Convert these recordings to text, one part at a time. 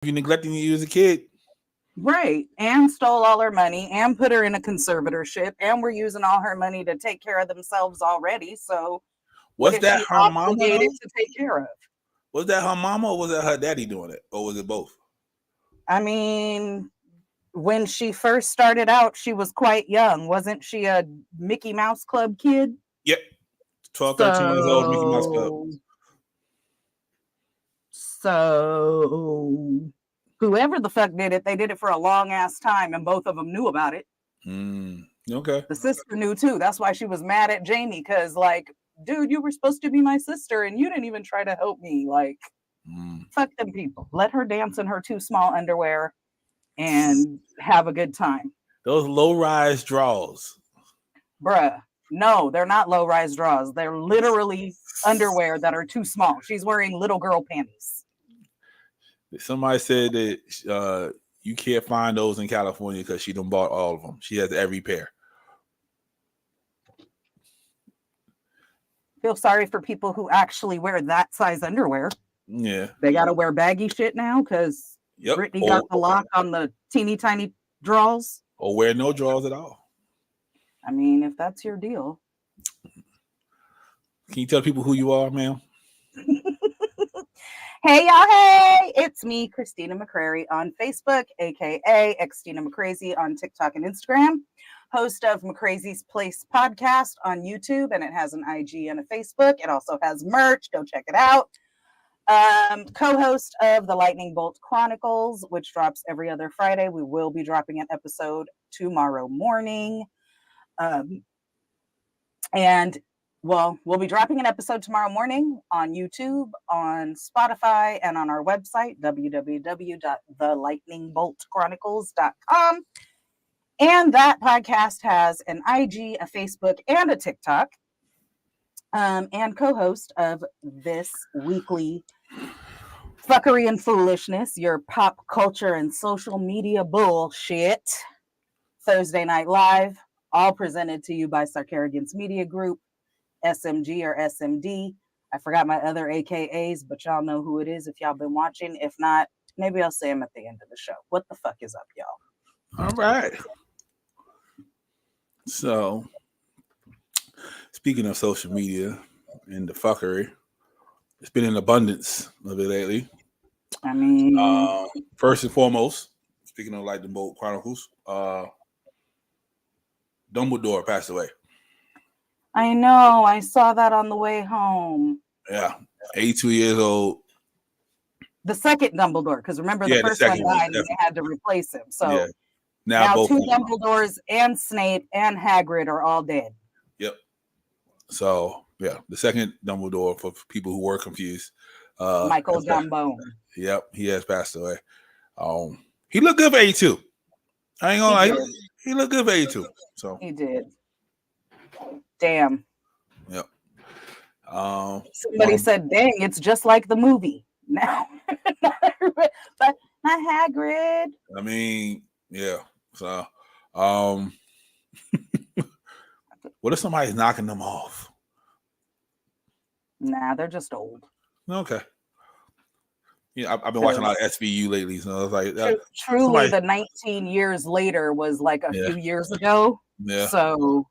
You neglecting you as a kid. Right. And stole all her money and put her in a conservatorship. And we're using all her money to take care of themselves already. So what Was is that she her mama obligated though? to take care of? Was that her mama or was that her daddy doing it? Or was it both? I mean, when she first started out, she was quite young. Wasn't she a Mickey Mouse Club kid? Yep. 12, 13 years old, Mickey Mouse Club. So whoever the fuck did it, they did it for a long ass time, and both of them knew about it. Okay. The sister knew too. That's why she was mad at Jamie, because like, dude, you were supposed to be my sister, and you didn't even try to help me. Like, fuck them people. Let her dance in her too small underwear and have a good time. Those low-rise draws. Bruh. No, they're not low rise draws. They're literally underwear that are too small. She's wearing little girl panties. Somebody said that you can't find those in California because she done bought all of them. She has every pair. Feel sorry for people who actually wear that size underwear. Yeah. They got to wear baggy shit now because Brittany got the lock on the teeny tiny draws. Or wear no draws at all. I mean, if that's your deal. Can you tell people who you are, ma'am? Hey, y'all. Hey, it's me, Christina McCrary on Facebook, aka Xtina McCrazy on TikTok and Instagram. Host of McCrazy's Place podcast on YouTube, and it has an IG and a Facebook. It also has merch. Go check it out. Co-host of the Lightning Bolt Chronicles, which drops every other Friday. We will be dropping an episode tomorrow morning. We'll be dropping an episode tomorrow morning on YouTube, on Spotify, and on our website, www.thelightningboltchronicles.com. And that podcast has an IG, a Facebook, and a TikTok. And co-host of this weekly fuckery and foolishness, your pop culture and social media bullshit, Thursday Night Live, all presented to you by Sarkarigans Media Group, SMG or SMD. I forgot my other AKAs, but y'all know who it is if y'all been watching. If not, maybe I'll say them at the end of the show. What the fuck is up, y'all? All right. So, speaking of social media and the fuckery, it's been an abundance of it lately. I mean, first and foremost, speaking of Lightning Bolt Chronicles, Dumbledore passed away. I know. I saw that on the way home. Yeah, 82 years old. The second Dumbledore, because remember the first one died and they had to replace him. So now both two Dumbledores and Snape and Hagrid are all dead. Yep. So yeah, the second Dumbledore, for people who were confused, Michael Gambon. Yep, he has passed away. He looked good for 82. I ain't gonna lie, he looked good for 82. So he did. Damn. Yep. Somebody said, "Dang, it's just like the movie." Now, but not Hagrid. I mean, yeah. So, what if somebody's knocking them off? Nah, they're just old. Okay. Yeah, I've been watching a lot of SVU lately, so I was like, truly, the 19 years later was like a few years ago. Yeah. So,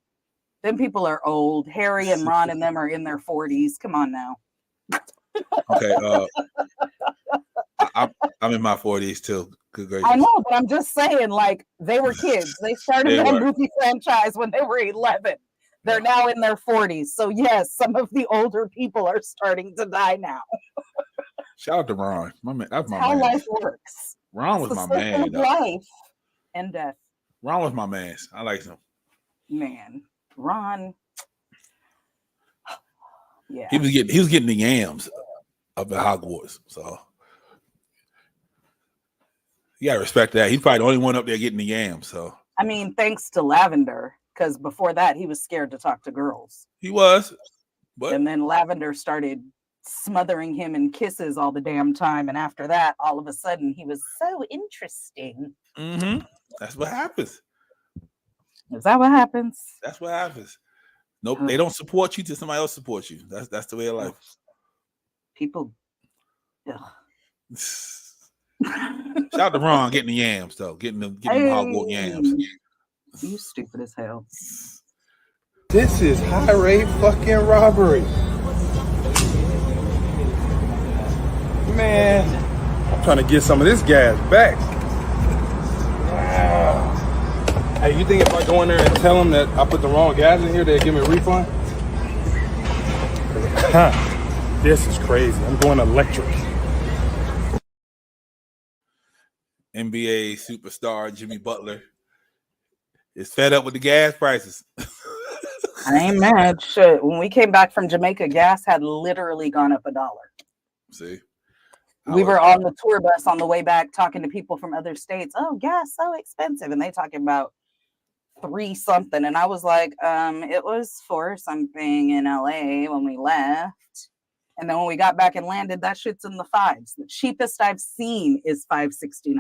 them people are old. Harry and Ron and them are in their 40s. Come on now. Okay. I'm in my 40s too. Good gracious. I know, but I'm just saying, like, they were kids. They started that movie franchise when they were 11. They're now in their 40s. So, yes, some of the older people are starting to die now. Shout out to Ron. My man, that's my how man. Life works. Ron was my man. Life and death. Ron was my man. I like him. Man, Ron. Yeah. He was getting the yams up at Hogwarts. So you gotta respect that. He's probably the only one up there getting the yams. So I mean, thanks to Lavender, because before that he was scared to talk to girls. He was, and then Lavender started smothering him in kisses all the damn time, and after that, all of a sudden, he was so interesting. Mm-hmm. That's what happens. Is that what happens? That's what happens. Nope, they don't support you till somebody else supports you. That's the way of life. People. Shout out to Ron getting the yams though, getting them Hogwarts yams. You stupid as hell. This is high rate fucking robbery. Man, I'm trying to get some of this gas back. Hey, you think if I go in there and tell them that I put the wrong gas in here, they'll give me a refund? This is crazy. I'm going electric. NBA superstar Jimmy Butler is fed up with the gas prices. I ain't mad. Shit. When we came back from Jamaica, gas had literally gone up $1. See, we were on the tour bus on the way back talking to people from other states. Oh, gas so expensive, and they talking about $3 something, and I was like, it was $4 something in LA when we left, and then when we got back and landed, that shit's in the $5s. The cheapest I've seen is $5.69.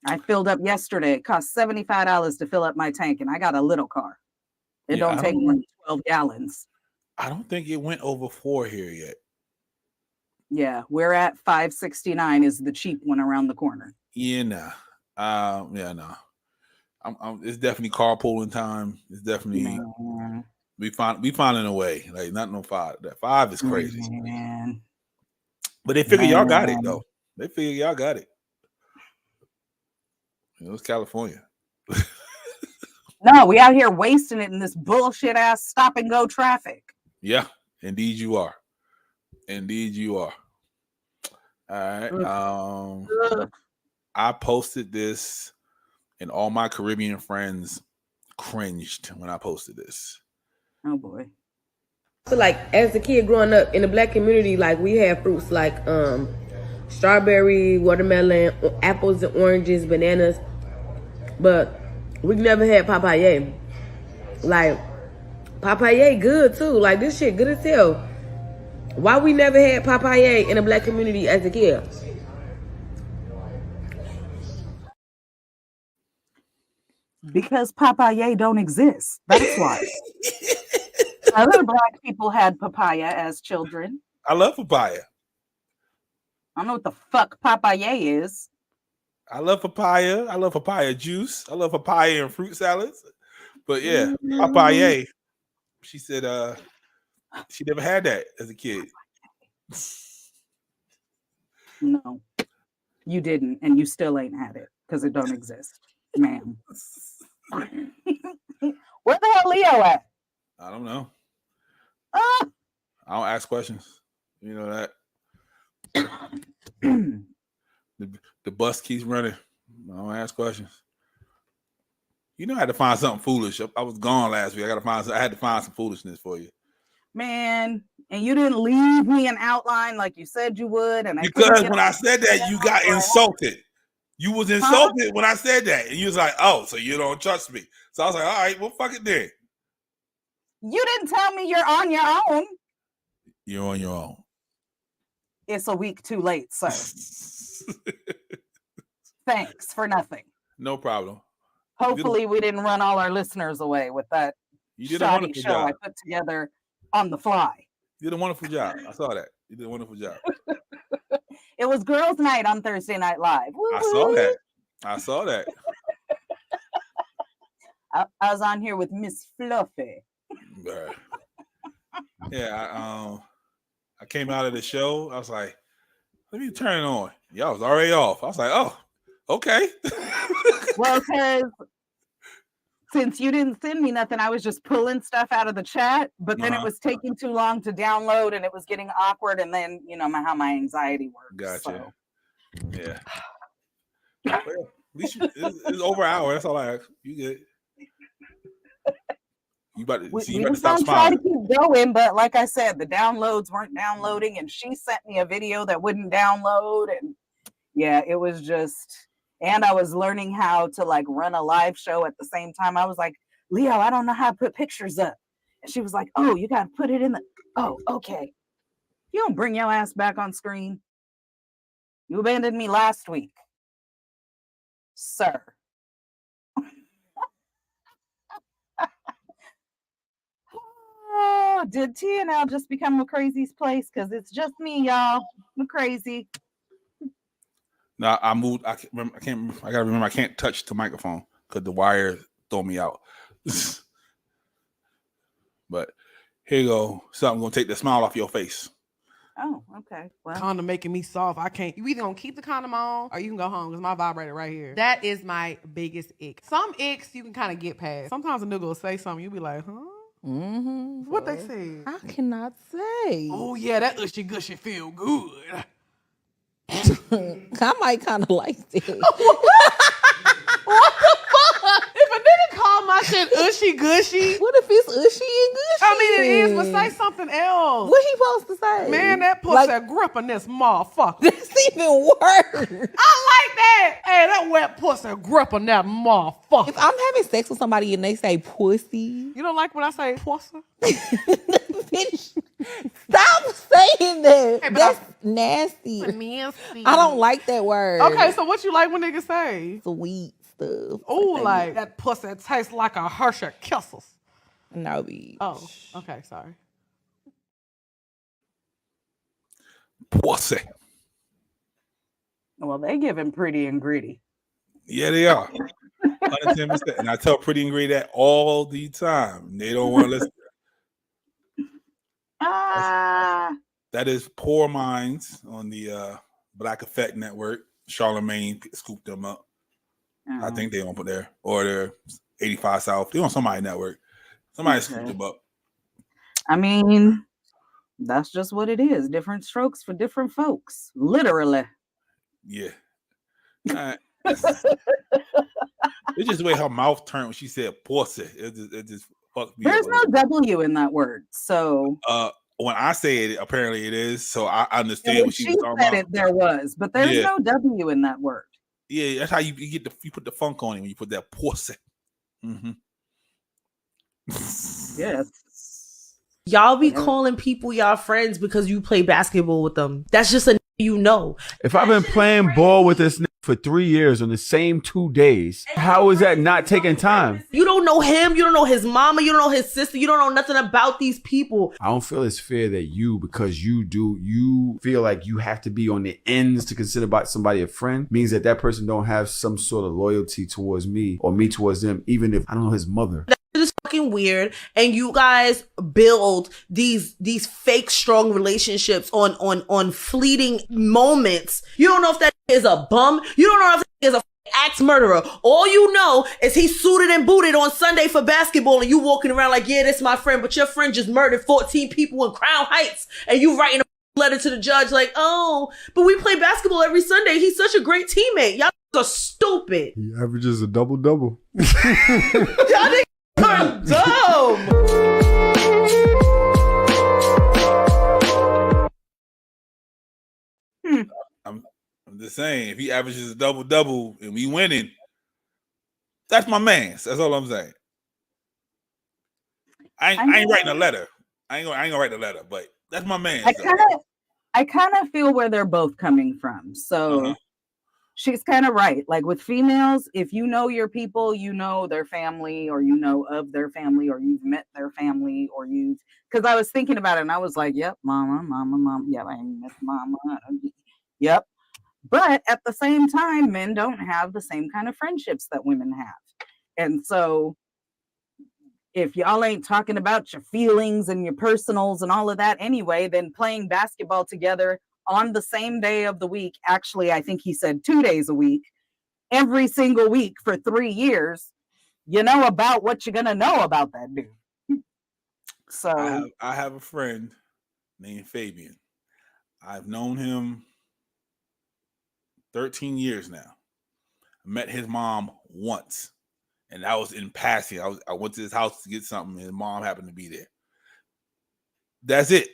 I filled up yesterday. It cost $75 to fill up my tank, and I got a little car. It don't take more than 12 gallons. I don't think it went over 4 here yet. Yeah, we're at $5.69 is the cheap one around the corner. Yeah, nah. No. It's definitely carpooling time. It's definitely we finding a way. Like not no 5. That 5 is crazy. Man. But they figure y'all got it though. They figure y'all got it. It was California. No, we out here wasting it in this bullshit ass stop and go traffic. Yeah, indeed you are. Indeed you are. All right. I posted this and all my Caribbean friends cringed when I posted this. Oh boy. So like as a kid growing up in the Black community, like we had fruits like strawberry, watermelon, apples and oranges, bananas, but we never had papaya. Like papaya good too. Like this shit good as hell. Why we never had papaya in the Black community as a kid? Because papaya don't exist. That's why. Other Black people had papaya as children. I love papaya. I don't know what the fuck papaya is. I love papaya. I love papaya juice. I love papaya and fruit salads. But yeah, papaya. She said she never had that as a kid. No, you didn't, and you still ain't had it because it don't exist, ma'am. Where the hell Leo at? I don't know. I don't ask questions. You know that. The bus keeps running. I don't ask questions. You know I had to find something foolish. I was gone last week. I had to find some foolishness for you. Man, and you didn't leave me an outline like you said you would. And because when I said that, you got insulted. You was insulted when I said that. And you was like, oh, so you don't trust me. So I was like, all right, well, fuck it then. You didn't tell me you're on your own. You're on your own. It's a week too late, sir. Thanks for nothing. No problem. Hopefully we didn't run all our listeners away with that shoddy show I put together on the fly. You did a wonderful job. I saw that. You did a wonderful job. It was girls' night on Thursday Night Live. Woo-hoo. I saw that. I was on here with Miss Fluffy. Yeah, I came out of the show. I was like, let me turn it on. Y'all was already off. I was like, oh, okay. Well, because since you didn't send me nothing, I was just pulling stuff out of the chat, but then it was taking too long to download and it was getting awkward. And then, you know, how my anxiety works. Gotcha. So. Yeah. Well, at least it's over an hour. That's all I ask. You good. You about to stop smiling. Try to keep going, but like I said, the downloads weren't downloading, and she sent me a video that wouldn't download, and yeah, it was just. And I was learning how to like run a live show at the same time. I was like, Leo, I don't know how to put pictures up, and she was like, oh, you got to put it in the. Oh, okay. You don't bring your ass back on screen. You abandoned me last week, sir. Oh, did TNL just become a crazy's place? Because it's just me, y'all. I'm crazy. No, I moved. I can't remember. I gotta remember. I can't touch the microphone because the wire throw me out. But here you go. Something gonna take the smile off your face. Oh, okay. Well, Condom making me soft. I can't. You either gonna keep the condom on or you can go home because my vibrator right here. That is my biggest ick. Some icks you can kind of get past. Sometimes a nigga will say something, you be like, huh? Mm-hmm. What they say? I cannot say. Oh yeah, that ushy gushy feel good. I might kind of like this. What the fuck? If a nigga call my shit ushy gushy, What if it's ushy and gushy? I mean it is, but say something else. What he supposed to say? Man, that pussy Like, gripping this motherfucker. that's even worse. I like that. Hey, that wet pussy gripping that motherfucker. If I'm having sex with somebody and they say pussy, You don't like when I say pussy? bitch, stop saying that. Hey, but That's nasty. Nasty. I don't like that word. Okay, so what you like when niggas say? Sweet stuff. Oh, like that pussy tastes like a Hershey Kisses. No, bitch. Oh, okay, sorry. Pussy. well, they give him pretty and gritty. Yeah, they are. 110%. And I tell Pretty and Gray that all the time. They don't want to listen. Ah, That is Poor Minds on the Black Effect Network. Charlemagne scooped them up. I think they on there. Or they're 85 South. They're on somebody's network. Somebody scooped them up. I mean, that's just what it is. Different strokes for different folks. Literally. Yeah. It's just the way her mouth turned when she said pussy. It just fucked me There's up. no W in that word. So When I say it, apparently it is. So I understand when what she she was talking said about. it, there was, but there's Yeah. no W in that word. Yeah, that's how you get you put the funk on it when you put that pussy. Mm-hmm. Yes. Y'all be calling people y'all friends because you play basketball with them. That's just a you know. If I've been playing ball with this nigga for 3 years on the same 2 days, how is that not taking time? You don't know him. You don't know his mama. You don't know his sister. You don't know nothing about these people. I don't feel it's fair that because you feel like you have to be on the ends to consider about somebody a friend, means that person don't have some sort of loyalty towards me or me towards them, even if I don't know his mother. Is fucking weird, and you guys build these fake strong relationships on fleeting moments. You don't know if that is a bum. You don't know if that is a axe murderer. All you know is he's suited and booted on Sunday for basketball, and you walking around like, yeah, this my friend, but your friend just murdered 14 people in Crown Heights, and you writing a letter to the judge like, oh, but we play basketball every Sunday. He's such a great teammate. Y'all are stupid. He averages a double-double. Y'all niggas are dumb. I'm just saying, if he averages a double-double and we winning, that's my man. That's all I'm saying. I ain't writing a letter. I ain't gonna write a letter, but that's my man. I kind of feel where they're both coming from. So she's kind of right. Like with females, if you know your people, you know their family, or you know of their family, or you've met their family, or because I was thinking about it and I was like, yep, mama. Yeah, I met mama. Yep. But at the same time, men don't have the same kind of friendships that women have. And so if y'all ain't talking about your feelings and your personals and all of that anyway, then playing basketball together on the same day of the week, actually, I think he said 2 days a week, every single week for 3 years, you know about what you're going to know about that dude. So I have a friend named Fabian. I've known him 13 years now. I met his mom once, and that was in passing. I went to his house to get something, and his mom happened to be there. That's it.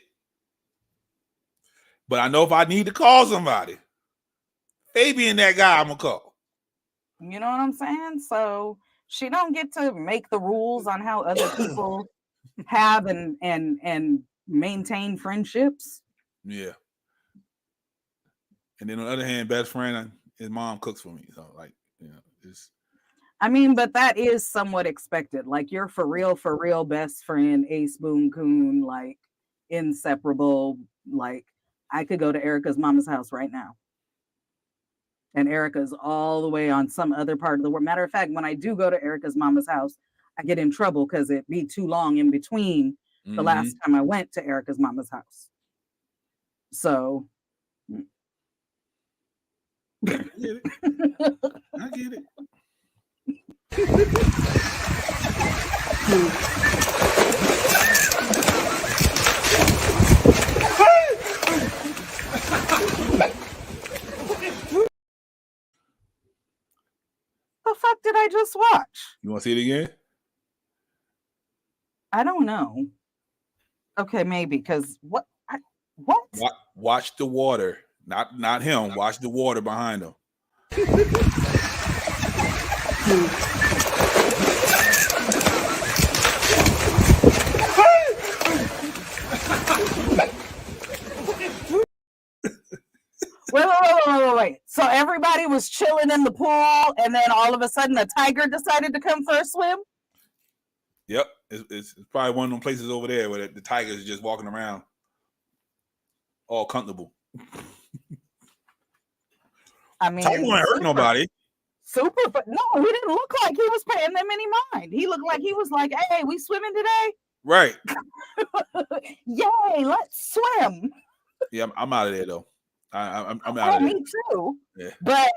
But I know if I need to call somebody, Fabian, that guy, I'm gonna call. you know what I'm saying? So she don't get to make the rules on how other people have and maintain friendships. Yeah. And then on the other hand, best friend, his mom cooks for me. So it's. I mean, but that is somewhat expected. Like you're for real best friend, Ace Boone Coon, like inseparable. Like I could go to Erica's mama's house right now. and Erica's all the way on some other part of the world. Matter of fact, when I do go to Erica's mama's house, I get in trouble because it be too long in between the last time I went to Erica's mama's house. So I get it. I get it. the fuck did I just watch? You want to see it again? I don't know. Okay, maybe because what? Watch the water, not him. Watch the water behind him. Wait. So everybody was chilling in the pool, and then all of a sudden a tiger decided to come for a swim? Yep, it's probably one of them places over there where the tiger is just walking around, all comfortable. I mean, Tiger won't hurt nobody. Super, but no, he didn't look like he was paying them any mind. He looked like he was like, "Hey, we swimming today? Right. Yay, let's swim." Yeah, I'm out of there though. I'm out Oh, of there. me too. Yeah. But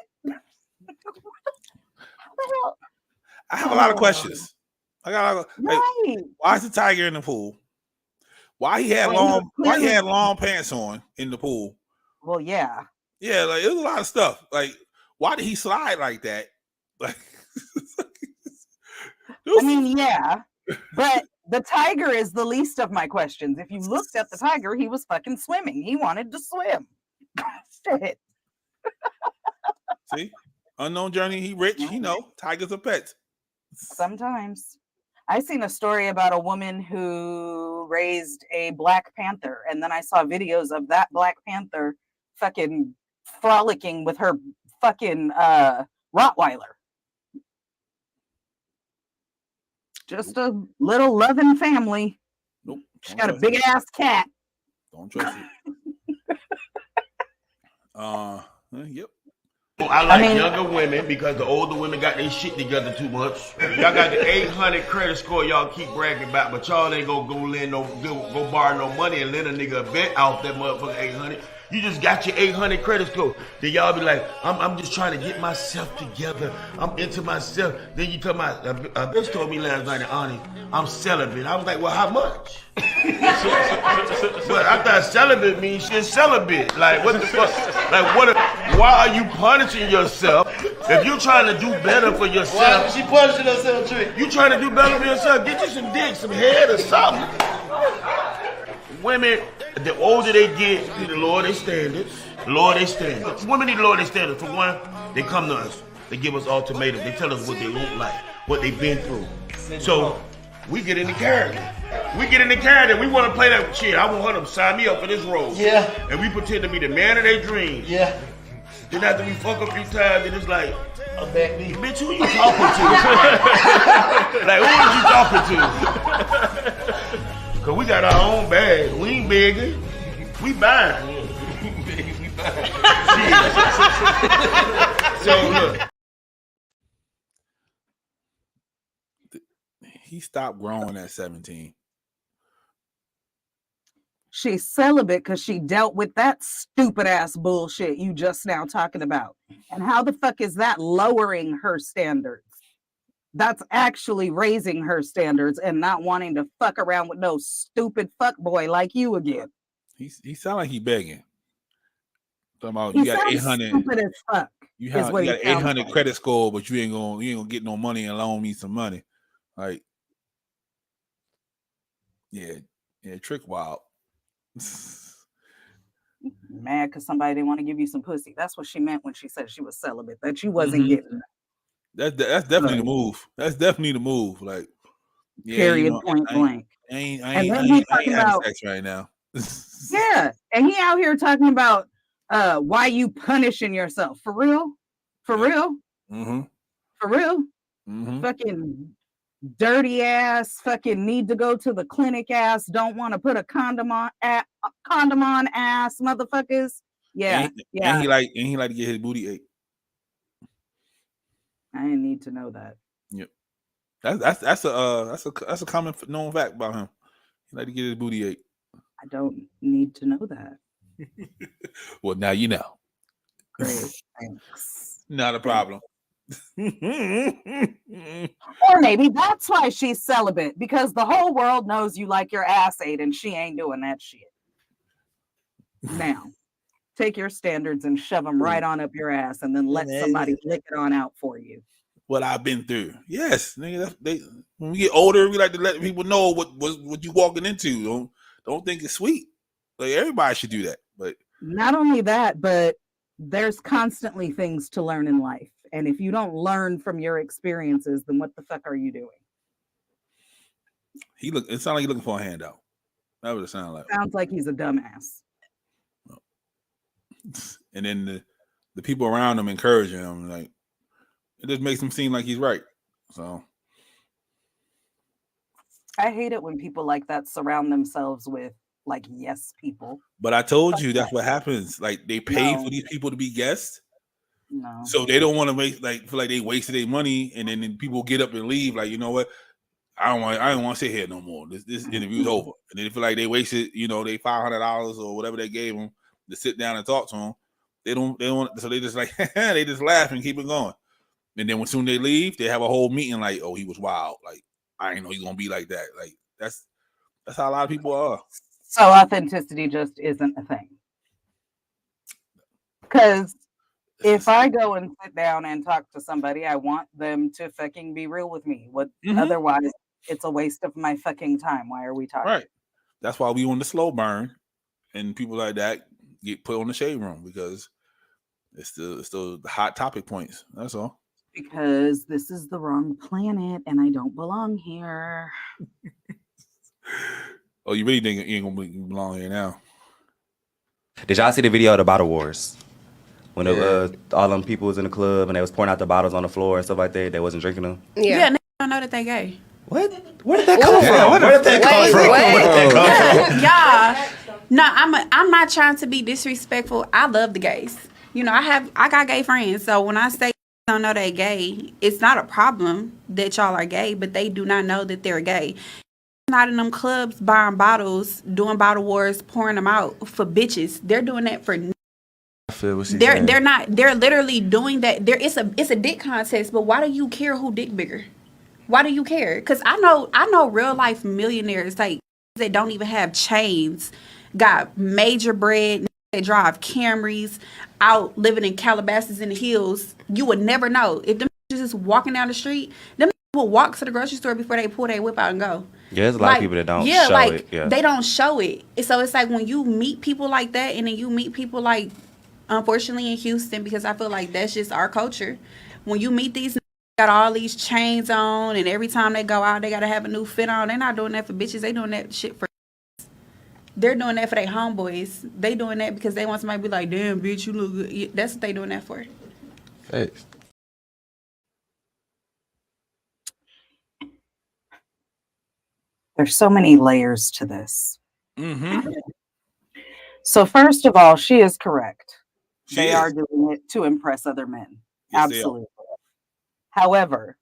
I have a lot of questions. I got like, right. why is the tiger in the pool? Why he had long pants on in the pool? Well, yeah. Yeah, like it was a lot of stuff. Like, why did he slide like that? Like, I mean, yeah, but the tiger is the least of my questions. If you looked at the tiger, he was fucking swimming. He wanted to swim. Shit. see, unknown journey. He rich. He know tigers are pets. Sometimes. I seen a story about a woman who raised a black panther, and then I saw videos of that black panther fucking frolicking with her fucking Rottweiler. Just a little loving family. Nope. She got a big ass cat. Don't trust it. Yep. I like mean, younger women because the older women got their shit together too much. Y'all got the 800 credit score y'all keep bragging about, but y'all ain't gonna go borrow no money and lend a nigga a bet off that motherfucker 800. You just got your 800 credit score. Then y'all be like, I'm just trying to get myself together. I'm into myself. Then you tell my a bitch told me last night, Ani, I'm celibate. I was like, well, how much? But I thought celibate means she's celibate. Like, what the fuck? Like, why are you punishing yourself? If you're trying to do better for yourself. Why is she punishing herself, Trick? You trying to do better for yourself? Get you some dick, some head or something. Women, the older they get, the lower their standards. Women need to lower their standards. For one, they come to us. They give us ultimatums. They tell us what they look like, what they've been through. So we get in the character. We want to play that shit. I want her to sign me up for this role. Yeah. And we pretend to be the man of their dreams. Yeah. Then after we fuck a few times, then it's like, I'm back me. bitch, who you talking to? Like, who is you talking to? Cause we got our own bag. We ain't begging. We buying. So look. He stopped growing at 17. she's celibate because she dealt with that stupid ass bullshit you just now talking about. And how the fuck is that lowering her standards? That's actually raising her standards and not wanting to fuck around with no stupid fuck boy like you again. He sound like he begging. Talking about He you got sounds 800. stupid as fuck. You is what he got sounds 800 like. credit score, but you ain't gonna get no money and loan me some money. Like, yeah, Trick wild. Mad because somebody didn't want to give you some pussy. That's what she meant when she said she was celibate. That you wasn't getting. That's definitely the move. That's definitely the move. Like, yeah, Period. Point blank. I ain't And then having he's talking about sex right now. yeah, and he out here talking about why you punishing yourself for real, for real, Mm-hmm. for real. Mm-hmm. Fucking dirty ass, fucking need to go to the clinic ass, don't want to put a condom on ass motherfuckers. Yeah, And he like to get his booty ate. I didn't need to know that. Yep. That's a common known fact about him. He like to get his booty ate. I don't need to know that. Well, now you know. Great, thanks. Not a problem. Or maybe that's why she's celibate, because the whole world knows you like your ass ate and she ain't doing that shit. Now, take your standards and shove them right on up your ass and then let somebody lick it on out for you. What I've been through. Yes, nigga. When we get older, we like to let people know what you walking into. Don't think it's sweet. Like everybody should do that. But not only that, but there's constantly things to learn in life. And if you don't learn from your experiences, then what the fuck are you doing? It sounds like he's looking for a handout. That would sound like. Sounds like he's a dumbass. And then the people around him encouraging him, like it just makes him seem like he's right. So I hate it when people like that surround themselves with like yes people. But I told you that's what happens. Like they pay for these people to be guests. No. So they don't want to feel like they wasted their money, and then people get up and leave. Like, you know what? I don't want to sit here no more. This interview's over. And then they feel like they wasted, they $500 or whatever they gave them to sit down and talk to them. They don't. So they just like they just laugh and keep it going. And then when soon they leave, they have a whole meeting like, oh, he was wild. Like I didn't know he's gonna be like that. Like that's how a lot of people are. So authenticity just isn't a thing. Because if I go and sit down and talk to somebody, I want them to fucking be real with me. Otherwise, it's a waste of my fucking time. Why are we talking? Right. That's why we on the slow burn, and people like that get put on the shade room because it's the hot topic points. That's all. Because this is the wrong planet, and I don't belong here. Oh, you really think you ain't gonna belong here now? Did y'all see the video of the bottle wars? When all them people was in the club and they was pouring out the bottles on the floor and stuff like that, they wasn't drinking them. Yeah, niggas don't know that they gay. What? Where did that come from? Where did that come from? Where did that come from? Y'all, no, I'm not trying to be disrespectful. I love the gays. I got gay friends. So when I say don't know they gay, it's not a problem that y'all are gay, but they do not know that they're gay. Not in them clubs buying bottles, doing bottle wars, pouring them out for bitches. They're doing that for. I feel what she's saying. They're not. They're literally doing that. It's a dick contest. But why do you care who dick bigger? Why do you care? Because I know real life millionaires like that don't even have chains, got major bread. They drive Camrys, out living in Calabasas in the hills. You would never know if them just walking down the street. Them will walk to the grocery store before they pull their whip out and go. Yeah, there's a lot of people that don't show it. Yeah, they don't show it. So it's like when you meet people like that, and then you meet people like. Unfortunately in Houston, because I feel like that's just our culture. When you meet these got all these chains on, and every time they go out, they got to have a new fit on. They're not doing that for bitches. They doing that shit for. They're doing that for their homeboys. They doing that because they want somebody to be like, damn, bitch, you look good. That's what they doing that for. Thanks. There's so many layers to this. Mm-hmm. So first of all, she is correct. They is. are doing it to impress other men. Yes, they are. Absolutely. However,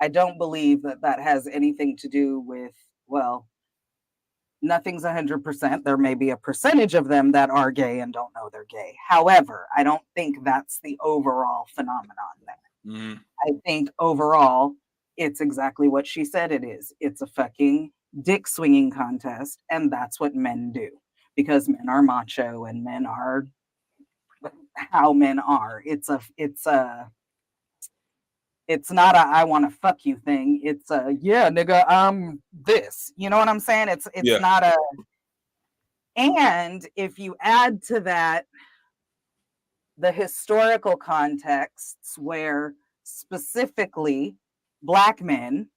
I don't believe that has anything to do with, well, nothing's 100%. There may be a percentage of them that are gay and don't know they're gay. However, I don't think that's the overall phenomenon there. Mm-hmm. I think overall, it's exactly what she said it is. It's a fucking dick swinging contest, and that's what men do. Because men are macho and men are how men are. It's not a I want to fuck you thing. It's a yeah, nigga, I'm this. You know what I'm saying? It's not a. And if you add to that the historical contexts where specifically Black men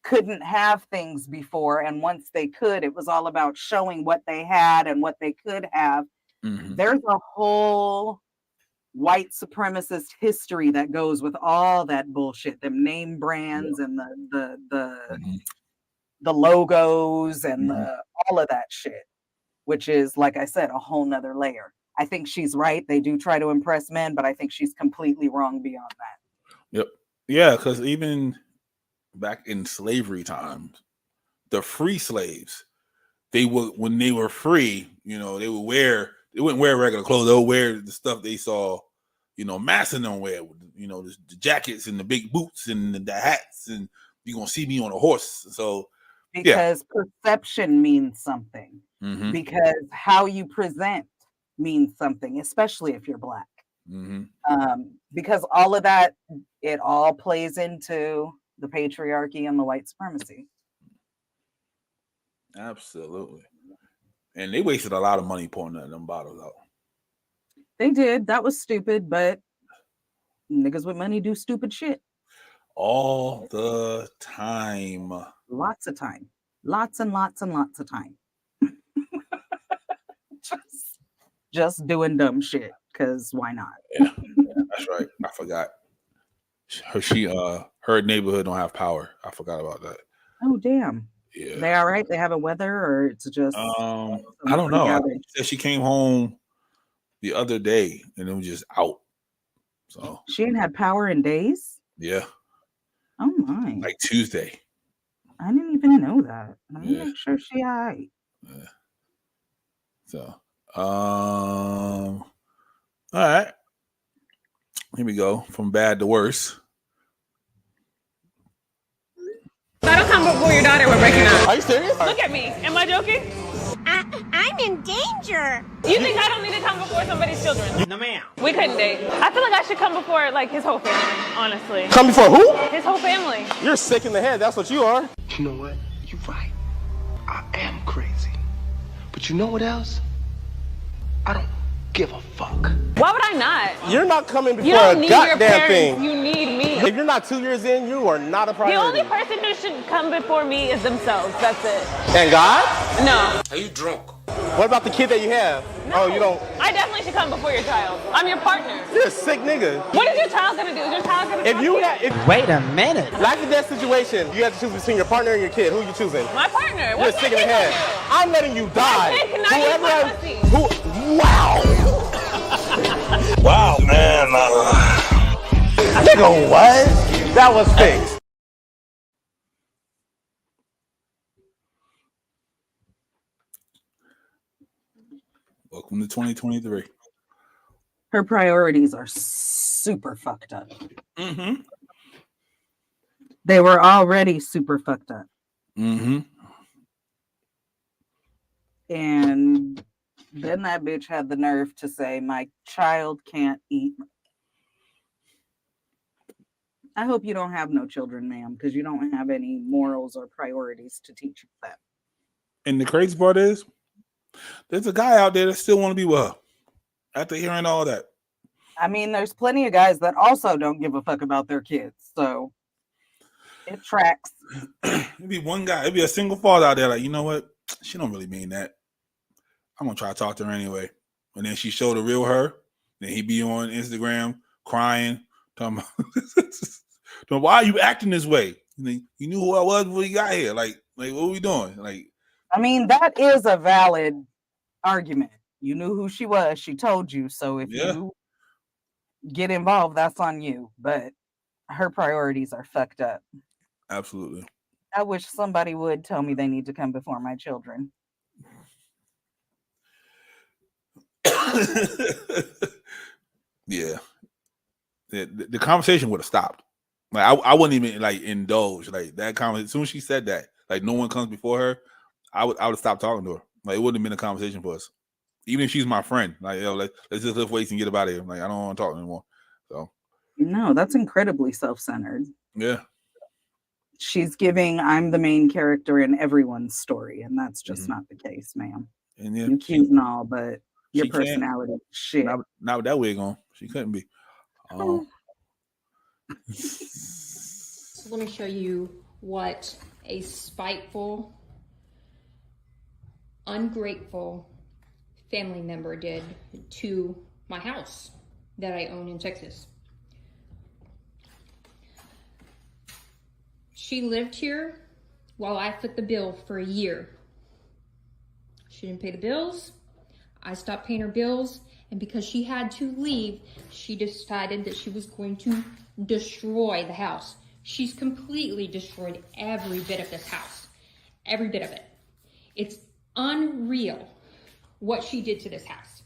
couldn't have things before, and once they could, it was all about showing what they had and what they could have. Mm-hmm. There's a whole white supremacist history that goes with all that bullshit, them name brands and the logos and all of that shit, which is, like I said, a whole nother layer. I think she's right. They do try to impress men, but I think she's completely wrong beyond that. Yep. Yeah, because even back in slavery times, the free slaves, they would, when they were free, they wouldn't wear regular clothes. They'll wear the stuff they saw, Masson don't wear, the jackets and the big boots and the hats, and you're gonna see me on a horse. So because perception means something. Mhm. Because how you present means something, especially if you're Black. Because all of that, it all plays into the patriarchy and the white supremacy. Absolutely. And they wasted a lot of money pouring them bottles out. They did. That was stupid, but niggas with money do stupid shit. All the time. Lots of time. Lots and lots and lots of time. just doing dumb shit, because why not? Yeah, that's right. I forgot. Her neighborhood don't have power. I forgot about that. Oh, damn. Yeah. They all right? They have a weather, or it's just I don't know. I said she came home the other day and it was just out. So she ain't had power in days? Yeah. Oh my. Like Tuesday. I didn't even know that. Let me Yeah. make sure she all right. Yeah. So all right. Here we go. From bad to worse. I don't come before your daughter, we're breaking up. Are you serious? Look at me. Am I joking? I'm in danger. You think I don't need to come before somebody's children? No, ma'am. We couldn't date. I feel like I should come before like his whole family, honestly. Come before who? His whole family. You're sick in the head. That's what you are. You know what? You're right. I am crazy. But you know what else? I don't give a fuck. Why would I not? You're not coming before You don't a need your goddamn parents. thing. You need me. If you're not 2 years in, you are not a The priority. only person who should come before me is themselves. That's it. And God? No. Are you drunk? What about the kid that you have? No. Oh, you don't. I definitely should come before your child. I'm your partner. You're a sick nigga. What is your child gonna do? Is your child gonna If talk you to had, wait a minute. Life and death situation. You have to choose between your partner and your kid. Who are you choosing? My partner. You're What's sick my in the kid head. gonna I'm letting you die. My kid cannot use my pussy. Who? Wow. Wow, man. Nigga, what? That was fixed. Welcome to 2023. Her priorities are super fucked up. Mm-hmm. They were already super fucked up. Mm-hmm. And then that bitch had the nerve to say, my child can't eat. I hope you don't have no children, ma'am, because you don't have any morals or priorities to teach you that. And the crazy part is, there's a guy out there that still want to be with her after hearing all that. I mean, there's plenty of guys that also don't give a fuck about their kids. So it tracks. It'd be one guy, it'd be a single father out there like, you know what? She don't really mean that. I'm going to try to talk to her anyway. And then she showed the real her. Then he be on Instagram crying, talking about, why are you acting this way? You knew who I was before you got here. Like what are we doing? Like, I mean, that is a valid argument. You knew who she was. She told you. So if you get involved, that's on you. But her priorities are fucked up. Absolutely. I wish somebody would tell me they need to come before my children. Yeah. The conversation would have stopped. Like I wouldn't even like indulge like that conversation. As soon as she said that, like no one comes before her, I would have stopped talking to her. Like it wouldn't have been a conversation for us. Even if she's my friend, like let's just lift weights and get out of here. Like I don't want to talk anymore. So no, that's incredibly self-centered. Yeah. She's giving I'm the main character in everyone's story, and that's just not the case, ma'am. And yeah, you cute and all, but your she can't. personality shit. Not with that wig on. She couldn't be. So let me show you what a spiteful, ungrateful family member did to my house that I own in Texas. She lived here while I foot the bill for a year. She didn't pay the bills. I stopped paying her bills, And because she had to leave, she decided that she was going to destroy the house. She's completely destroyed every bit of this house. Every bit of it. It's unreal what she did to this house.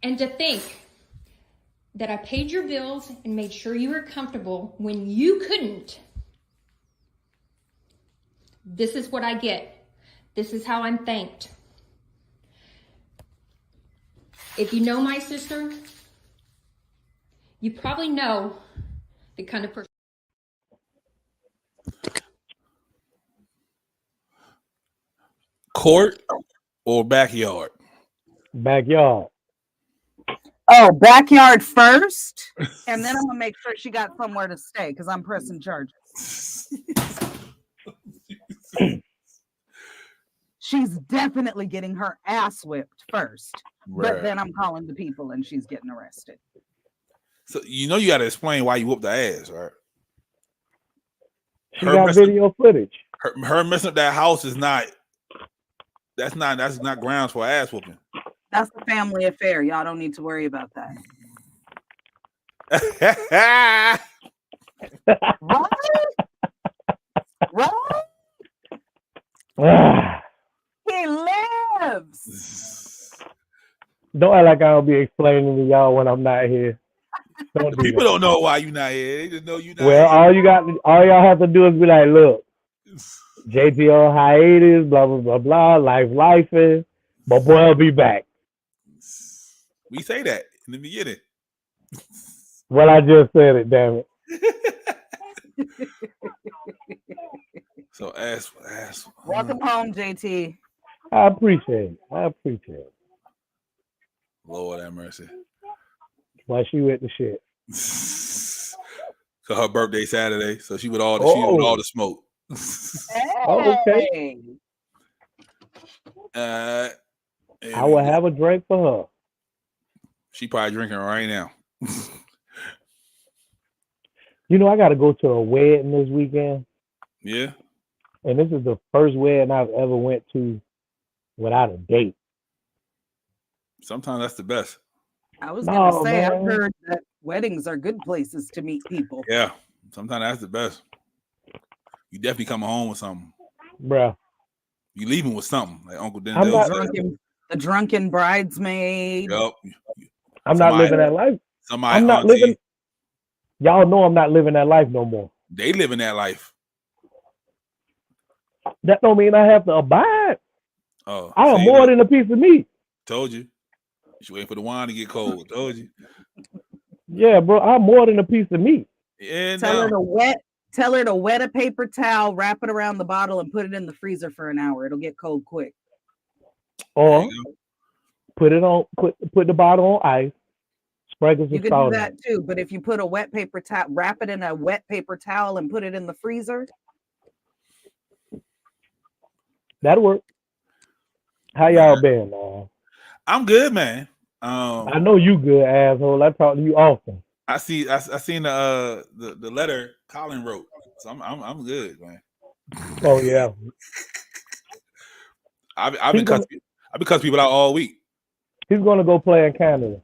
And to think that I paid your bills and made sure you were comfortable when you couldn't. This is what I get. This is how I'm thanked. If you know my sister, you probably know the kind of person. Court or backyard? Backyard. Oh, backyard first, and then I'm gonna make sure she got somewhere to stay because I'm pressing charges. She's definitely getting her ass whipped first, Right. but then I'm calling the people and she's getting arrested. So you know you got to explain why you whooped the ass, right? She got video footage. Her messing up that house is not. That's not grounds for ass whooping. That's a family affair. Y'all don't need to worry about that. Right? He lives. Don't act like I'll be explaining to y'all when I'm not here. Don't do People that. don't know why you not here. They just know you not Well, here. all y'all have to do is be like, look, JT on hiatus, blah blah blah blah, life is, but boy, I'll be back. We say that in the beginning. Well, I just said it, damn it. So ass. Welcome home, JT. I appreciate it. Lord have mercy. Why she with the shit? So her birthday Saturday, so she with all the smoke. Oh, okay. I will have a drink for her. She probably drinking right now. You know, I got to go to a wedding this weekend, Yeah. and this is the first wedding I've ever went to without a date. Sometimes that's the best. I was gonna No, say, I've man. heard that weddings are good places to meet people. Yeah. Sometimes that's the best. You definitely coming home with something. Bruh. You leaving with something, like Uncle I'm Denzel not- said. The drunken bridesmaid. Yup. I'm not living that life. Somebody I'm not auntie, living. Y'all know I'm not living that life no more. They living that life. That don't mean I have to abide. Oh, I am see, more than a piece of meat. told you. She waiting for the wine to get cold. Told you. Yeah, bro, I'm more than a piece of meat. Yeah, Tell her no. to wet a paper towel, wrap it around the bottle, and put it in the freezer for an hour. It'll get cold quick. Or put the bottle on ice, sprinkle some You can salt do in that it. too, but if you put a wet paper towel, wrap it in a wet paper towel and put it in the freezer. That'll work. How y'all been, man? I'm good, man. I know you good, asshole. I talk to you often. I seen the letter Colin wrote, so I'm good, man. Oh yeah. I've been cussing people out all week. He's gonna go play in Canada.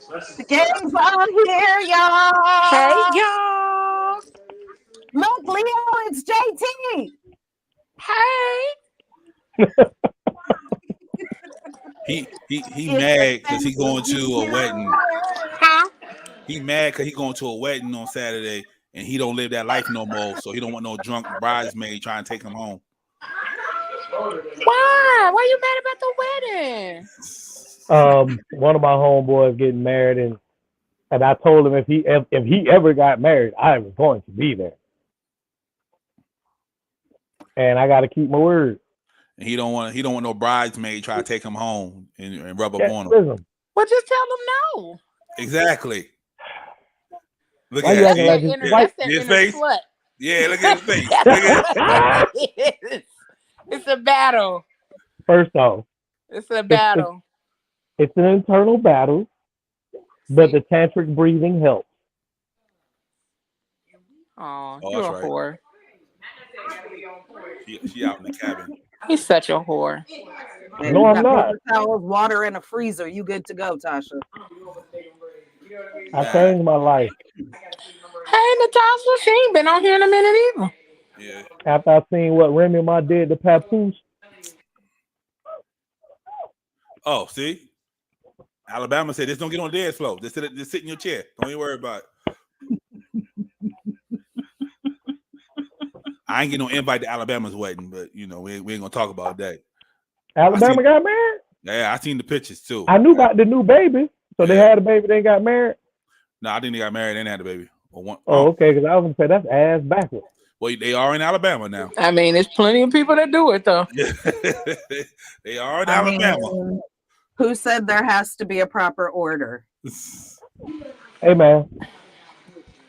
The game's on here, y'all. Hey, y'all. Look, Leo, it's JT. Hey. He mad because he going to a wedding. Huh? He mad because he going to a wedding on Saturday and he don't live that life no more. So he don't want no drunk bridesmaid trying to take him home. Why? Why you mad about the wedding? One of my homeboys getting married, and I told him if he ever got married, I was going to be there, and I got to keep my word. And he don't want no bridesmaid try to take him home and rub up Yeah, on him. listen, Well, just tell them no. Exactly. Look Why at you acting like his, this? That's his in face. a slut. Yeah, look at his face. Look at It's a battle. First off, It's a battle. it's an internal battle, but the tantric breathing helps. Oh, Oh, you're that's a right. whore. She out in the cabin. He's such a whore. And No, you I'm got not. paper towels, water, and a freezer. You good to go, Tasha. I changed my life Hey, Natasha, she ain't been on here in a minute either. Yeah. after I seen what Remy Ma did to Papoose. Oh, see? Alabama said, just don't get on the dance floor. Just sit in your chair. Don't even worry about it. I ain't getting no invite to Alabama's wedding, but you know, we ain't gonna talk about that. Alabama got married? Yeah, I seen the pictures too. I knew about the new baby. So they had a baby, they got married? No, I think they got married and had a baby. Or one. Oh, okay, because I was going to say that's ass backwards. Well, they are in Alabama now. I mean, there's plenty of people that do it though. They are in I Alabama. mean, who said there has to be a proper order? Hey, man.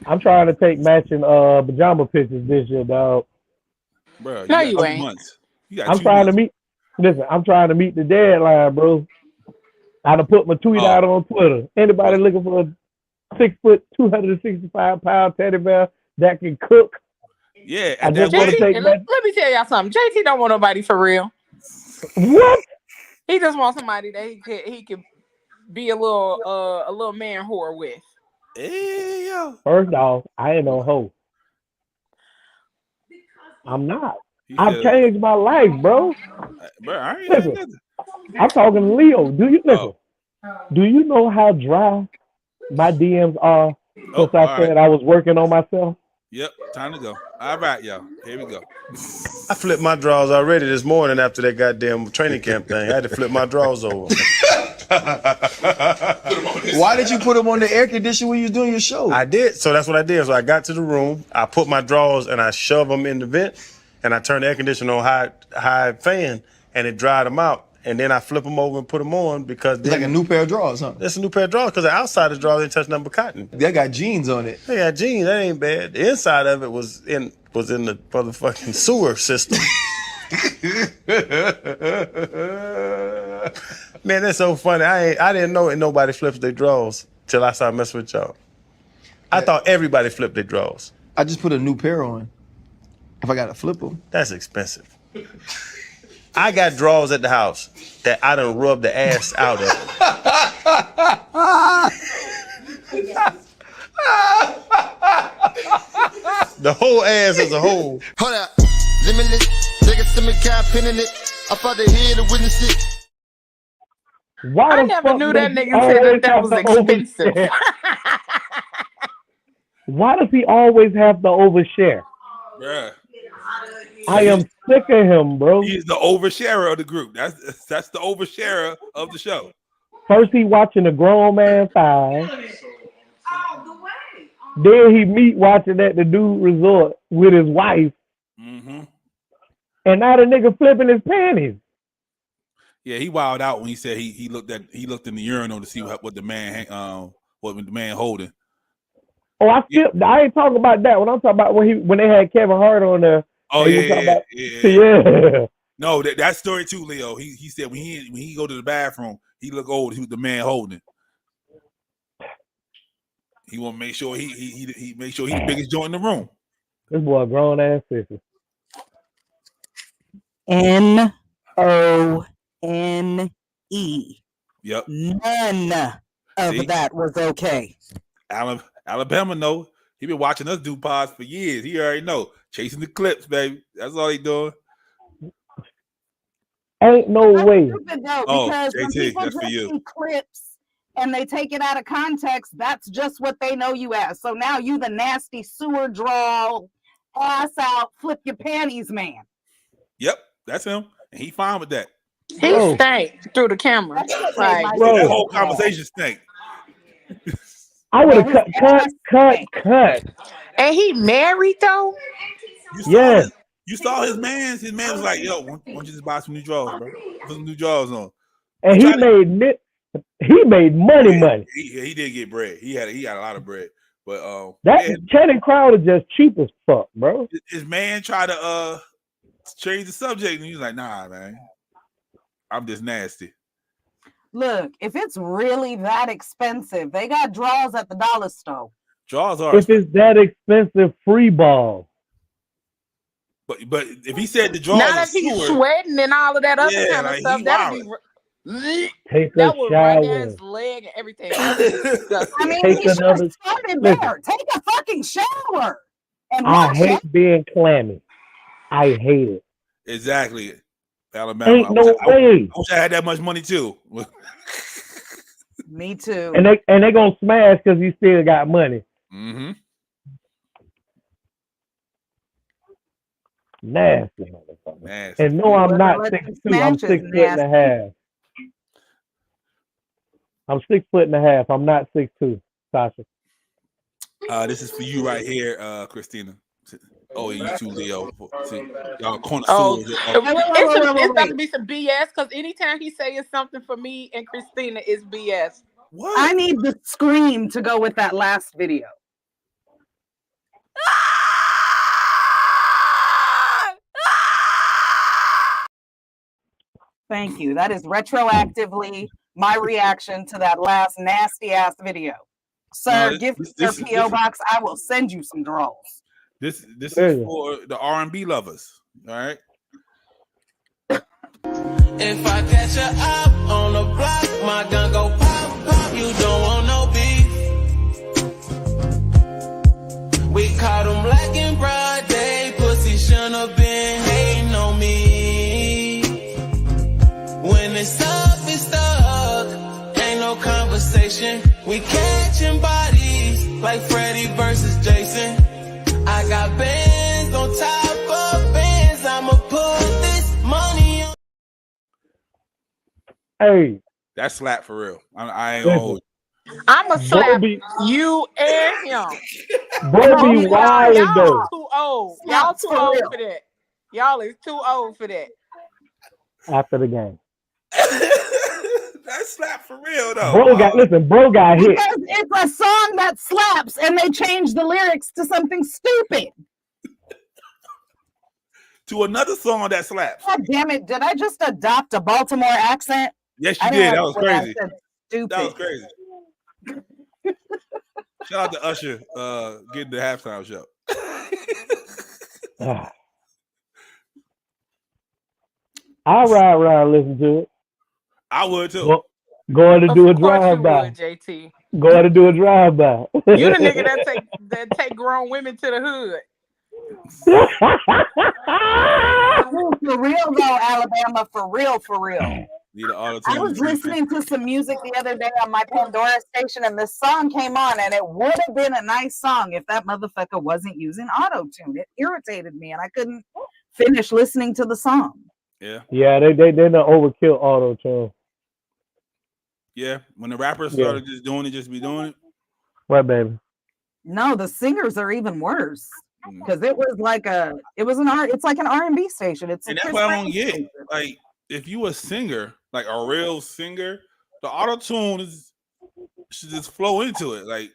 I'm trying to take matching pajama pictures this year, dog. Bro, No, got you 2 ain't. months. You got I'm 2 trying months. to meet. Listen, I'm trying to meet the deadline, bro. I done put my tweet out on Twitter. Anybody looking for a 6 foot, 265 pound teddy bear that can cook? Yeah, I just want to take JT, that. let me tell y'all something. JT don't want nobody for real. What? He just wants somebody that he could be a little man whore with. Yeah. First off, I ain't no hoe. I'm not. He I've said- changed my life, bro. Bro, I ain't Listen, nothing. I'm talking to Leo. Do you listen? Do you know how dry my DMs are since I all said right. I was working on myself? Yep, time to go. All right, y'all. Here we go. I flipped my drawers already this morning after that goddamn training camp thing. I had to flip my drawers over. Why did you put them on the air conditioner when you was doing your show? I did. So that's what I did. So I got to the room, I put my drawers and I shoved them in the vent, and I turned the air conditioner on high fan, and it dried them out. And then I flip them over and put them on because It's like a new pair of drawers, huh? It's a new pair of drawers because the outside of the drawers didn't touch nothing but cotton. They got jeans on it. They got jeans. That ain't bad. The inside of it was in the motherfucking sewer system. Man, that's so funny. I didn't know nobody flips their drawers till I started messing with y'all. I thought everybody flipped their drawers. I just put a new pair on. If I gotta flip them. That's expensive. I got drawers at the house that I done rubbed the ass out of. The whole ass as a whole. Hold up. Limitless. Take a stomach cap, pinning it. I fought the head to witness it. Why I the never fuck knew does that he nigga said always that have was to expensive. overshare? Why does he always have to overshare? Bruh. I am sick of him, bro. He's the oversharer of the group. That's the oversharer of the show. First he watching a grown man fight. Then he meet watching at the dude resort with his wife. Mm-hmm. And now the nigga flipping his panties. Yeah, he wilded out when he said he looked in the urinal to see what the man holding. Oh, I ain't talking about that. When I'm talking about when they had Kevin Hart on there. Oh and he was talking about- yeah. No, that story too, Leo. He said when he go to the bathroom, he look old. He was the man holding. He want to make sure he make sure he's the biggest joint in the room. This boy a grown ass sister. NONE. Yep. None of See? that was okay. Alabama know. He been watching us do pods for years. He already know. Chasing the clips, baby. That's all he doing. Ain't no way. Stupid though, Oh, because when JT, people that's for just you. see clips and they take it out of context, that's just what they know you as. So now you the nasty sewer drawl, ass out, flip your panties man. Yep, that's him. And he fine with that. He stank through the camera. Like, That whole conversation stink. I would have cut. And he married though? Yes. You saw his man. His man was like, "Yo, why don't you just buy some new drawers, bro? Put some new drawers on." And he made money. He did get bread. He had a lot of bread. But Channing Crowder just cheap as fuck, bro. his man tried to change the subject, and he was like, "Nah, man, I'm just nasty." Look, if it's really that expensive, they got drawers at the dollar store. Drawers are If it's that expensive, free ball. But if he said the draws Now are that he's sewer, sweating and all of that other Yeah, kind of like, stuff, he that'd wildin'. be Take that a would run down shower. his leg and everything. That would be disgusting. I mean, Take he should have another. started Listen, there. Take a fucking shower and I wash it. hate being clammy. I hate it. exactly. Alabama. Ain't no way. I wish I had that much money too. Me too. And they gonna smash because you still got money. Mm-hmm. Nasty motherfucker. Nasty. And no, I'm not Let 6'2". them I'm smash 6 it, foot and a half. I'm 6 foot and a half. I'm not 6'2", Sasha. This is for you right here, Christina. Oh, you too, Leo. See, y'all connoisseurs. Oh, it's about to Wait. be some BS because anytime he say it's something for me and Christina, it's BS. What? I need the scream to go with that last video. Thank you. That is retroactively my reaction to that last nasty ass video. Sir, give me your PO box. I will send you some draws. This There is you for the R&B lovers. All right. If I catch her up on the block, my gun go pop, pop. You don't want no beef. We caught him black in broad day. Pussy shouldn't have been hating on me. When it's up, it's stuck. Ain't no conversation. We catching bodies like Freddy versus Jason. I got bands on top of bands. I'ma put this money on. Hey, That slap for real. I ain't gonna hold you. I'ma slap be- you and him. Bro be wild Y'all though. too old. Slap Y'all too for old real. for that. Y'all is too old for that. After the game, That slap for real though. bro got hit. Because it's a song that slaps and they changed the lyrics to something stupid. To another song that slaps. God damn it. Did I just adopt a Baltimore accent? Yes, I you didn't did. That like was the way I crazy. said stupid. That was crazy. Shout out to Usher getting the halftime show. I ride around and listen to it. I would too. Going to do a Of course you drive by. would, JT. Going to do a drive by. You the nigga that take grown women to the hood. For real though, Alabama, for real, for real. Need an auto I was listening to some music the other day on my Pandora station, and this song came on, and it would have been a nice song if that motherfucker wasn't using auto tune. It irritated me, and I couldn't finish listening to the song. Yeah. Yeah, they done overkill auto tune. Yeah. When the rappers Yeah. started just doing it, just be doing it. What, baby? No, the singers are even worse because it was like it's like an R&B station. It's a And that's Chris what I Brown don't get. station. Like, if you a singer, like a real singer, the auto tune should just flow into it. Like,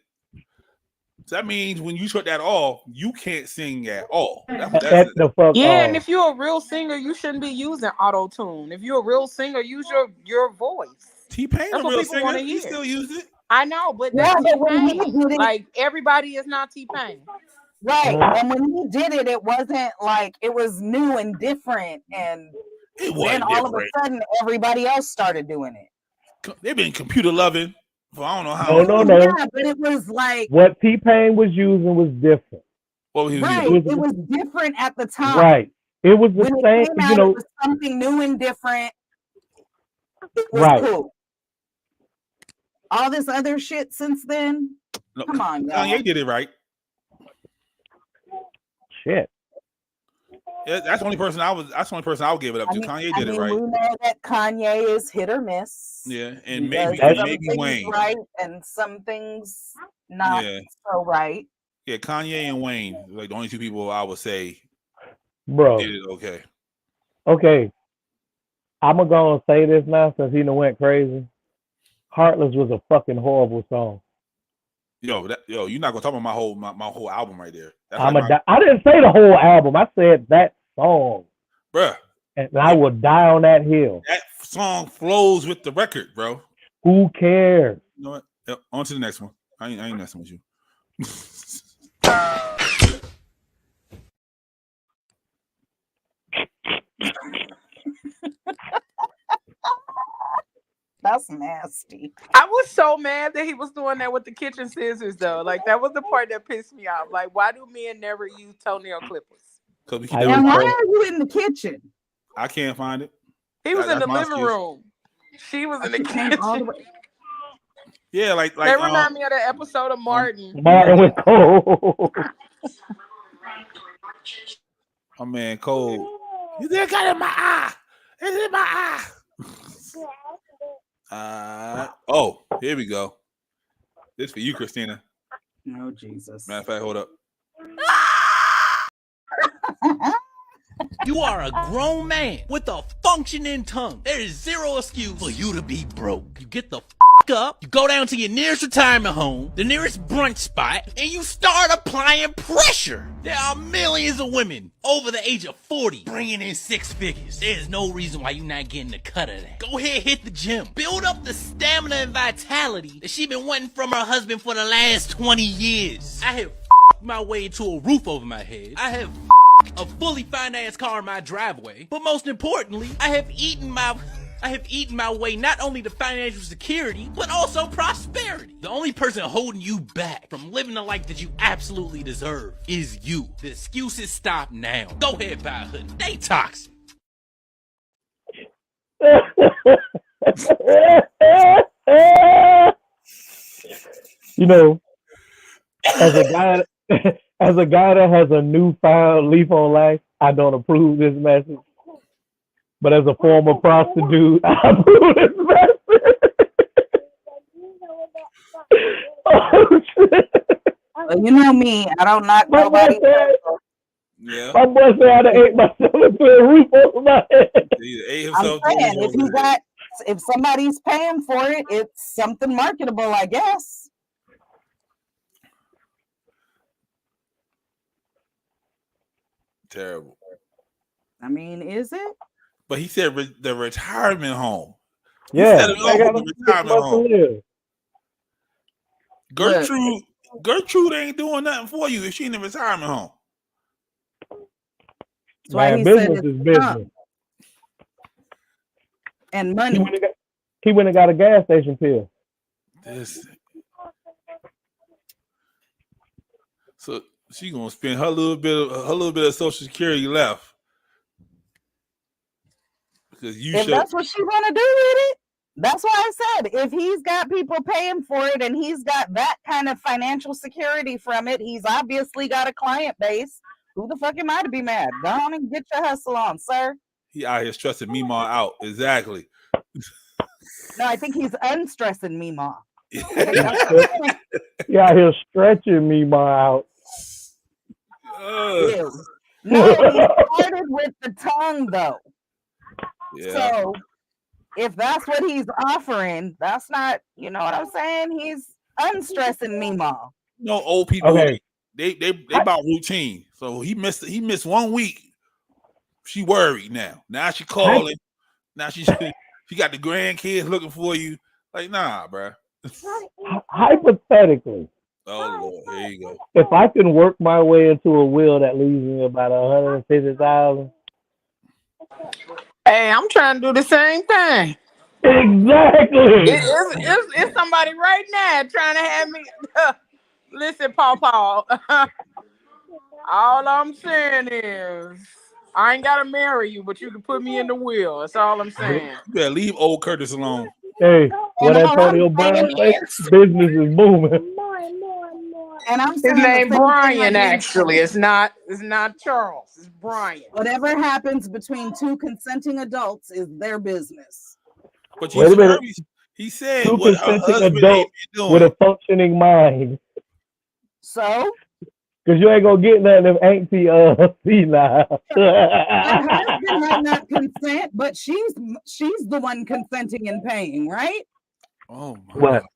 so that means when you shut that off, you can't sing at all. That's the fuck Yeah, and if you're a real singer, you shouldn't be using auto tune. If you're a real singer, use your voice. T-Pain That's a what real people want singer. to He hear. still use it. I know, but Yeah, that's but when he T-Pain. did it- Like everybody is not T-Pain. Right. And when he did it, it wasn't like it was new and different. And It then wasn't all of different. a sudden, everybody else started doing it. They've been computer loving for I don't know how. No. Yeah, but it was like What T-Pain was using was different. What was he right. using? It was different at the time. Right. It was the When same, it came out, you know. it was something new and different. It was Right. cool. All this other shit since then. No, Come on, y'all. Kanye did it right. Shit. Yeah, that's the only person I would give it up to. Kanye did it right. We know that Kanye is hit or miss. Yeah, and He does maybe some maybe things Wayne. right and some things not Yeah. so right. Yeah, Kanye and Wayne, like the only two people I would say Bro. did it okay. Okay. I'm going to go and say this now since he done went crazy. Heartless was a fucking horrible song. You're not gonna talk about my whole album right there. That's I like didn't say the whole album. I said that song. bruh, And I will die on that hill. that song flows with the record, bro. Who cares? You know what? Yep, on to the next one. I ain't messing with you. That's nasty. I was so mad that he was doing that with the kitchen scissors, though. Like, that was the part that pissed me off. Like, why do men never use toenail clippers? Because And why are you in the kitchen? I can't find it. He was in the That's my living excuse. room. She was in the Came all the kitchen. way- Yeah, like They remind me of that episode of Martin. Martin with Cole. my man Cole. You just got it in my eye. It's in my eye. Oh, here we go. This for you, Christina. No, Jesus. Matter of fact, hold up. You are a grown man with a functioning tongue. There is zero excuse for you to be broke. You get the up, you go down to your nearest retirement home, the nearest brunch spot, and you start applying pressure. There are millions of women over the age of 40 bringing in 6 figures. There's no reason why you're not getting a cut of that. Go ahead, hit the gym. Build up the stamina and vitality that she been wanting from her husband for the last 20 years. I have my way to a roof over my head. I have a fully financed car in my driveway. But most importantly, I have eaten my way not only to financial security, but also prosperity. The only person holding you back from living the life that you absolutely deserve is you. The excuses stop now. Go ahead, buy a hoodie. They toxic. You know, as a guy that has a newfound leaf on life, I don't approve this message. But as a former prostitute, I approve this message. Oh, shit. Well, you know me, I don't knock nobody. Yeah. My boy said I done ate myself into a roof over my head. He ate I'm himself. saying, if somebody's paying for it, it's something marketable, I guess. Terrible. I mean, is it? But he said the retirement home. He Yeah, said it off with the retirement home. Gertrude ain't doing nothing for you if she in the retirement home. That's why Man, he business said is it's business. up. And money. He went and got a gas station pill. So she gonna spend her little bit of Social Security left. Because If that's what she want to do with it, that's why I said if he's got people paying for it and he's got that kind of financial security from it, he's obviously got a client base. Who the fuck am I to be mad? Go on and get your hustle on, sir. he out here stressing Meemaw out. Exactly. No, I think he's unstressing Meemaw. Yeah, he'll stretching me out. Ew. No, he started with the tongue though. Yeah. So if that's what he's offering, that's not, you know what I'm saying? He's unstressing Meemaw. No, old people. Okay. They about routine. So he missed 1 week. She worried now. Now she calling. Now she got the grandkids looking for you. Like, nah, bruh. Hypothetically, Oh Lord, here you go. if I can work my way into a will that leaves me about 150,000. Hey, I'm trying to do the same thing. Exactly. It's somebody right now trying to have me. Listen, Paul. All I'm saying is, I ain't gotta marry you, but you can put me in the will. That's all I'm saying. You better leave old Curtis alone. Hey, what Antonio Brown say? Business is booming. And I'm His saying the name same thing Brian. again. Actually, it's not Charles. It's Brian. Whatever happens between two consenting adults is their business. But Wait a minute. he said Two what her consenting husband adults ain't been with doing. a functioning mind. So Because you ain't going to get none of them auntie senile. her husband might not consent, but she's the one consenting and paying, right? Oh my What? God.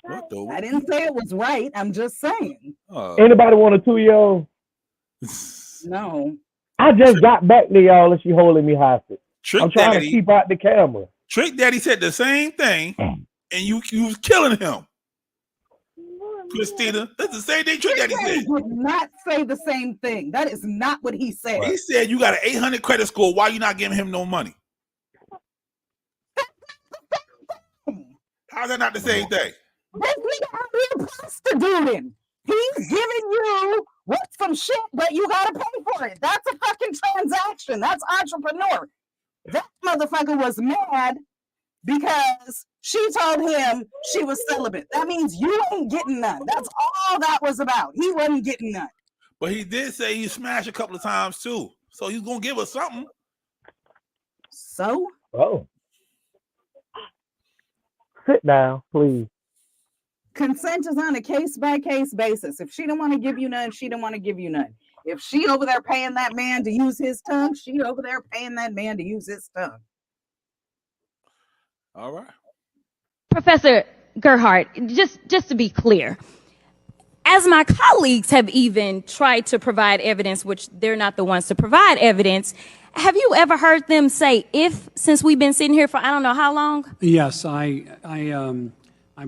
What the? I didn't say it was right. I'm just saying. Anybody want a 2-year-old? No. I just got back to y'all and she holding me hostage. Trick I'm trying Daddy. to keep out the camera. Trick Daddy said the same thing, and you was killing him. Christina, that's the same thing Trick Daddy He said. did not say the same thing. That is not what he said. He said you got an 800 credit score. Why you not giving him no money? How's that not the same thing? This nigga out here prostituting. He's giving you some shit, but you gotta pay for it. That's a fucking transaction. That's entrepreneur. That motherfucker was mad because she told him she was celibate. That means you ain't getting none. That's all that was about. He wasn't getting none. But he did say he smashed a couple of times too. So he's gonna give us something. So? Oh. Sit down, please. Consent is on a case-by-case basis. If she don't want to give you none, she don't want to give you none. If she over there paying that man to use his tongue, she over there paying that man to use his tongue. All right. Professor Gerhardt, just to be clear, as my colleagues have even tried to provide evidence, which they're not the ones to provide evidence, have you ever heard them say "if" since we've been sitting here for I don't know how long? Yes, I've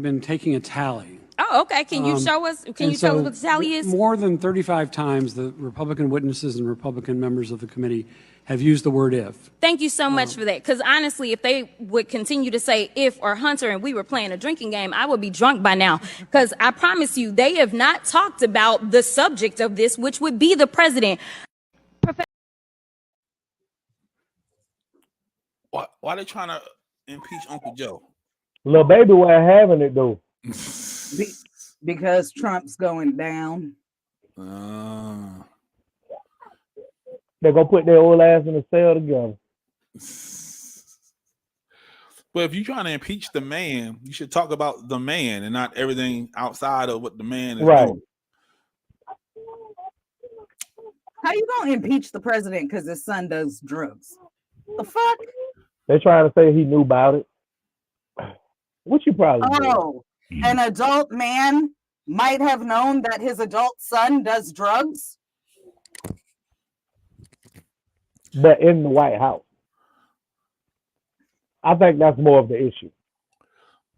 been taking a tally. Oh, okay. Can you show us? Can you tell us what the tally is? More than 35 times, the Republican witnesses and Republican members of the committee have used the word "if." Thank you so much for that. Because honestly, if they would continue to say "if" or Hunter and we were playing a drinking game, I would be drunk by now. Because I promise you, they have not talked about the subject of this, which would be the president. Why are they trying to impeach Uncle Joe? Lil Baby wasn't having it though. Because Trump's going down. They're gonna put their old ass in a cell together. But if you're trying to impeach the man, you should talk about the man and not everything outside of what the man is doing. How you gonna impeach the president because his son does drugs? The fuck? They're trying to say he knew about it. What you probably Oh, an adult man might have known that his adult son does drugs? But in the White House. I think that's more of the issue.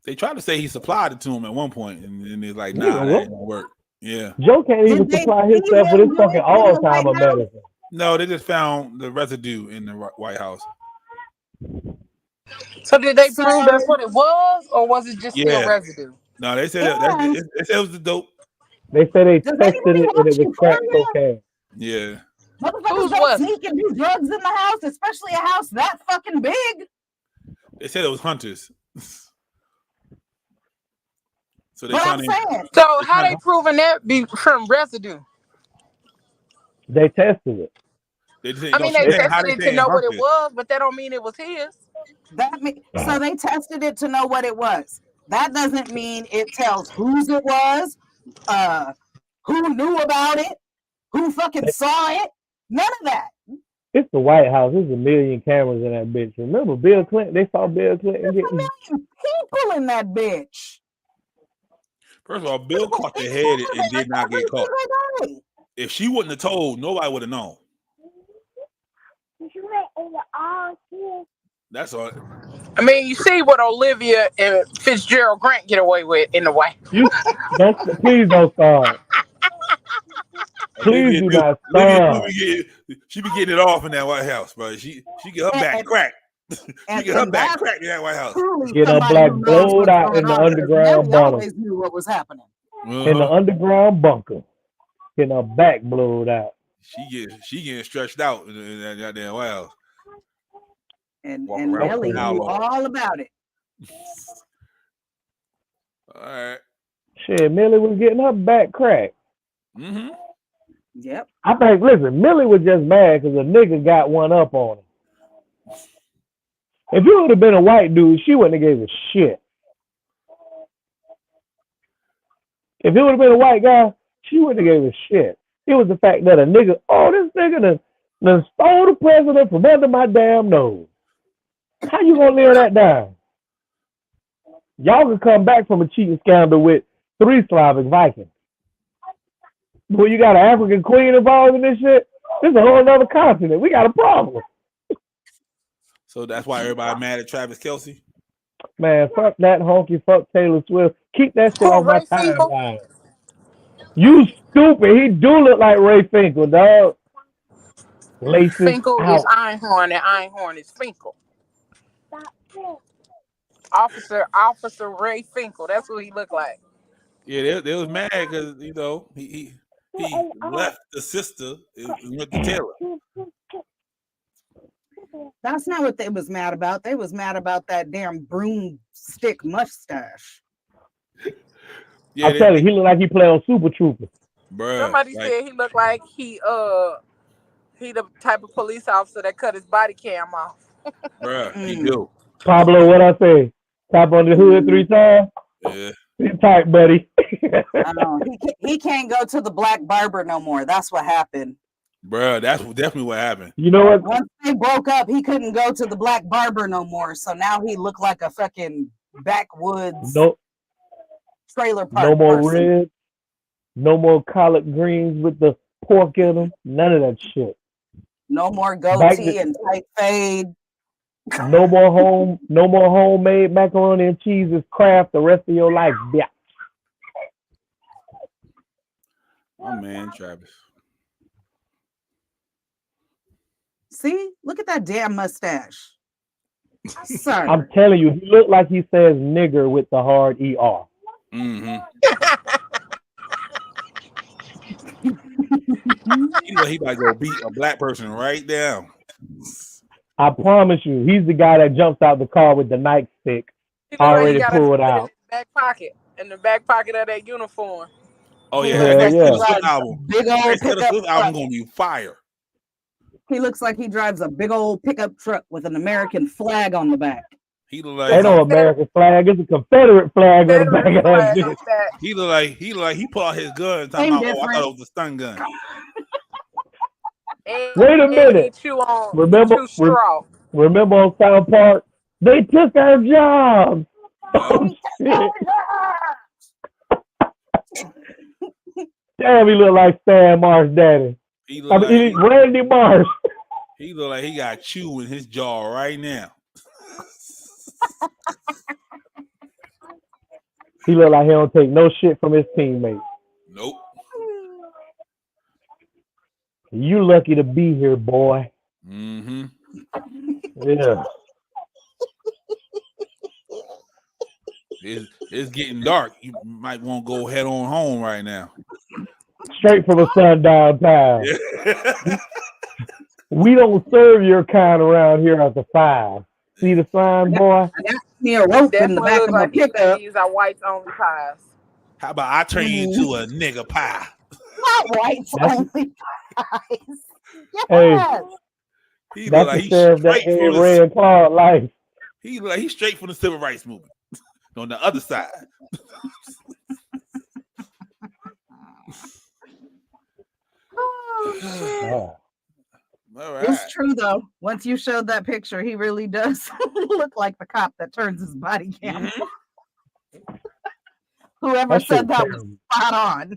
They tried to say he supplied it to him at one point, and they're like, nah, that ain't gonna work. Yeah. Joe can't even supply himself with his fucking Alzheimer's medicine. No, they just found the residue in the White House. So did they prove that's what it was, or was it just still residue? No, they said they said it was the dope. They said they tested it and it was crack cocaine. Yeah. Motherfuckers don't sneak and do drugs in the house, especially a house that fucking big. They said it was Hunter's. So they What trying I'm to. saying. So how they proving that be from residue? They tested it. They I mean, they tested it to know what it was, but that don't mean it was his. So they tested it to know what it was. That doesn't mean it tells whose it was, who knew about it, who fucking saw it. None of that. It's the White House. There's a million cameras in that bitch. Remember Bill Clinton? They saw Bill Clinton getting people in that bitch. First of all, Bill caught the head and did not get caught. If she wouldn't have told, nobody would have known. That's all. I mean, you see what Olivia and Fitzgerald Grant get away with in the White House. Please don't start. Please do not start. She be getting it off in that White House, bro. She get her back cracked. She get her back cracked in that White House. Get her black blowed out in the underground bunker. Always knew what was happening. In the underground bunker. Getting her back blowed out. She getting stretched out in that goddamn White House. And Nelly knew all about it. All right. Shit, Millie was getting her back cracked. Mm-hmm. Yep. I think, listen, Millie was just mad because a nigga got one up on her. If you would have been a white dude, she wouldn't have gave a shit. If it would have been a white guy, she wouldn't have gave a shit. It was the fact that a nigga, this nigga done stole the president from under my damn nose. How you gonna live that down? Y'all can come back from a cheating scandal with 3 Slavic Vikings. When you got an African queen involved in this shit, this is a whole other continent. We got a problem. So that's why everybody mad at Travis Kelce? Man, fuck that honky, fuck Taylor Swift. Keep that shit on my timeline. You stupid. He do look like Ray Finkel, dog. Laces Finkel out. is Einhorn, and Einhorn is Finkel. Officer Ray Finkel. That's what he looked like. Yeah, they was mad because he left the sister and went to Taylor. That's not what they was mad about. They was mad about that damn broomstick mustache. Yeah, I'm telling you, he look like he play on Super Troopers. Bruh, Somebody said he looked like he the type of police officer that cut his body cam off. bruh, he do. Pablo, what I say? Tap on the hood 3 times. Yeah. He's tight, buddy. He can't go to the black barber no more. That's what happened. Bruh, that's definitely what happened. You know what? Once they broke up, he couldn't go to the black barber no more. So now he looked like a fucking backwoods trailer park. No more person. ribs. No more collard greens with the pork in them. None of that shit. No more Back goatee to- and tight fade. No more homemade macaroni and cheese is craft the rest of your life. Yeah. Oh man, Travis. See, look at that damn mustache. Sir. I'm telling you, he looked like he says nigger with the hard ER. Mm-hmm. he about to go beat a black person right down. I promise you, he's the guy that jumps out the car with the nightstick He look like he already got pulled a out. in the back pocket of that uniform. Oh yeah, Hell that yeah. Swift album. Big old That pickup Swift album truck. gonna be fire. He looks like he drives a big old pickup truck with an American flag on the back. He look like Ain't no American flag, it's a Confederate flag on the back of that bitch. he look like he pulled out his gun and Same talking about, I thought difference. it was a stun gun. Wait a minute. Remember on South Park? They took our jobs. Oh, shit. Damn, he look like Stan Marsh daddy. He I look mean, like Randy Marsh. he look like he got chew in his jaw right now. He look like he don't take no shit from his teammates. Nope. You lucky to be here, boy. Mm-hmm. Yeah. It's getting dark. You might want to go head on home right now. Straight from a sundown time. We don't serve your kind around here at the 5. See the sign, boy? I got me a rope in the Definitely back look of my like pickup. these are whites only pies. How about I turn you into a nigga pie? Not whites only pies. Hey, Yes. He look that's like the he's sheriff that straight ain't from red the, clawed life. he look like he's straight from the civil rights movement. On the other side. Oh. All right. It's true though. Once you showed that picture, he really does look like the cop that turns his body cam. Whoever That said shit that was crazy. spot on.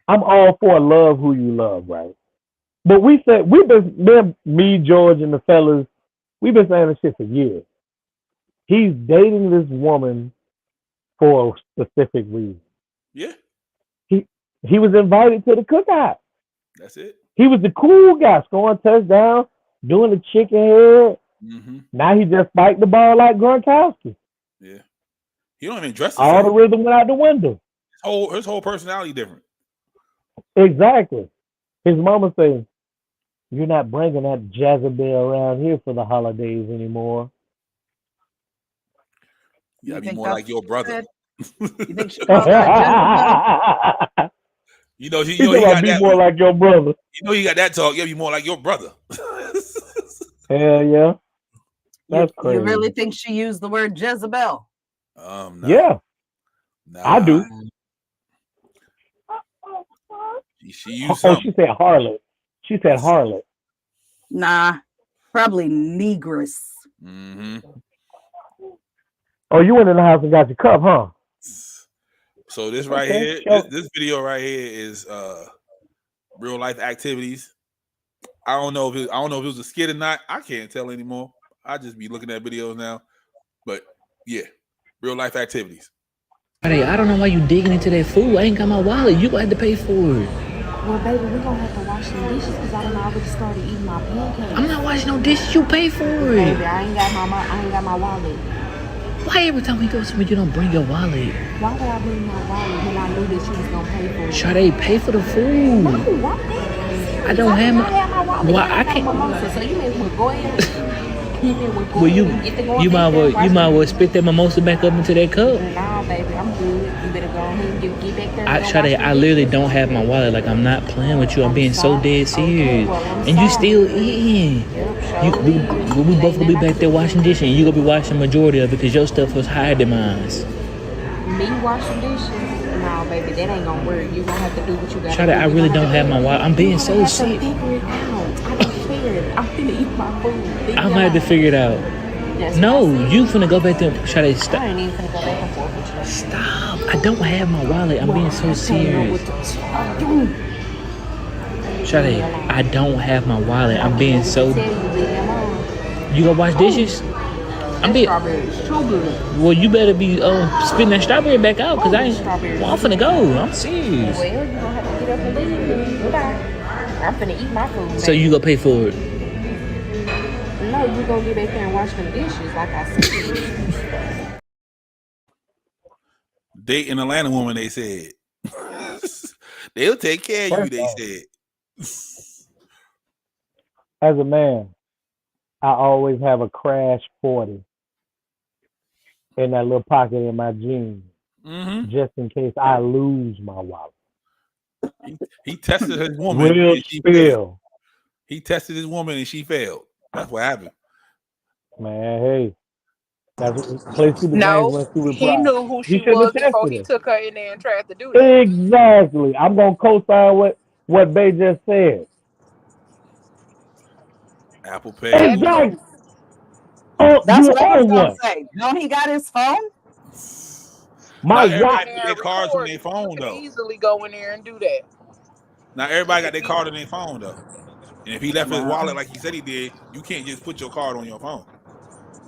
I'm all for love who you love, right? But we've been me, George, and the fellas, we've been saying this shit for years. He's dating this woman for a specific reason. Yeah, He was invited to the cookout. that's it. He was the cool guy, scoring touchdown, doing the chicken head. Mm-hmm. Now he just spiked the ball like Gronkowski. Yeah. He don't even dress the All same. the rhythm went out the window. His whole personality different. Exactly. His mama said, "You're not bringing that Jezebel around here for the holidays anymore." You gotta be think more that's like your what she brother. said? You think she called that Jezebel? You know, He he got be that. more like your brother. You know, he got that talk. You gotta be more like your brother. Hell yeah. That's You crazy. really think she used the word Jezebel? Nah. Yeah, Nah. I do. She used Oh, something. she said harlot. She said harlot. Nah, probably negress. Mm-hmm. Oh, you went in the house and got your cup, huh? So this right Okay, here, sure. this video right here is real life activities. I don't know if it was a skit or not. I can't tell anymore. I just be looking at videos now. But yeah, real life activities. Hey, I don't know why you digging into that food. I ain't got my wallet. You gonna have to pay for it. Well, baby, we're gonna have to wash some dishes because I done already started eating my pancakes. I'm not washing no dishes. You pay for it. Baby, I ain't got my wallet. Why every time we go somewhere you don't bring your wallet? Why would I bring my wallet when I knew that she was gonna pay for it? Sade, pay for the food. No, I'm I don't have my. wallet. Well, I can't. Mimosa, so you may as well go ahead. Well, you might as well spit that mimosa back up into that cup. Nah, baby, I'm good. You better go ahead and get back there. And Sade, I literally don't have my wallet. Like, I'm not playing with you. I'm being so dead serious. And you still eating. We both gonna be back there washing dishes, and you gonna be washing majority of it because your stuff was higher than mine. Me washing dishes? No, baby, that ain't gonna work. You gonna have to do what you gotta Sade, do. I really don't have my wallet. I'm being so sick. Figure it out. I don't care. I'm finna eat my food. I'm gonna have to figure it out. No, you finna go back there. Sade, stop. I ain't even finna go back and forth with you. Stop. I don't have my wallet. I'm being so serious. Sade, I don't have my wallet. I'm being so. You gonna wash dishes? I'm being. Well, you better be spitting that strawberry back out because I'm finna go. I'm serious. Well, you gonna have to get up and leave. Goodbye. I'm finna eat my food. So you gonna pay for it? No, you gonna get back there and wash them dishes like I said. Date an Atlanta woman, they said. They'll take care of you, they said. As a man, I always have a crash 40 in that little pocket in my jeans, just in case I lose my wallet. He tested his woman. Real and she spill. failed. He tested his woman and she failed. That's what happened. Man, hey. That's play super No, games when she he replied. knew who she shouldn't was have before tested he her. took her in there and tried to do that. Exactly. I'm gonna co-sign what Bay just said. Apple Pay. Exactly. Oh, That's you what I was own gonna one. say. Don't he got his phone? My Not everybody God. put their cards on their phone You can though. easily go in there and do that. Not everybody got their card on their phone though. And if he left his wallet like he said he did, you can't just put your card on your phone.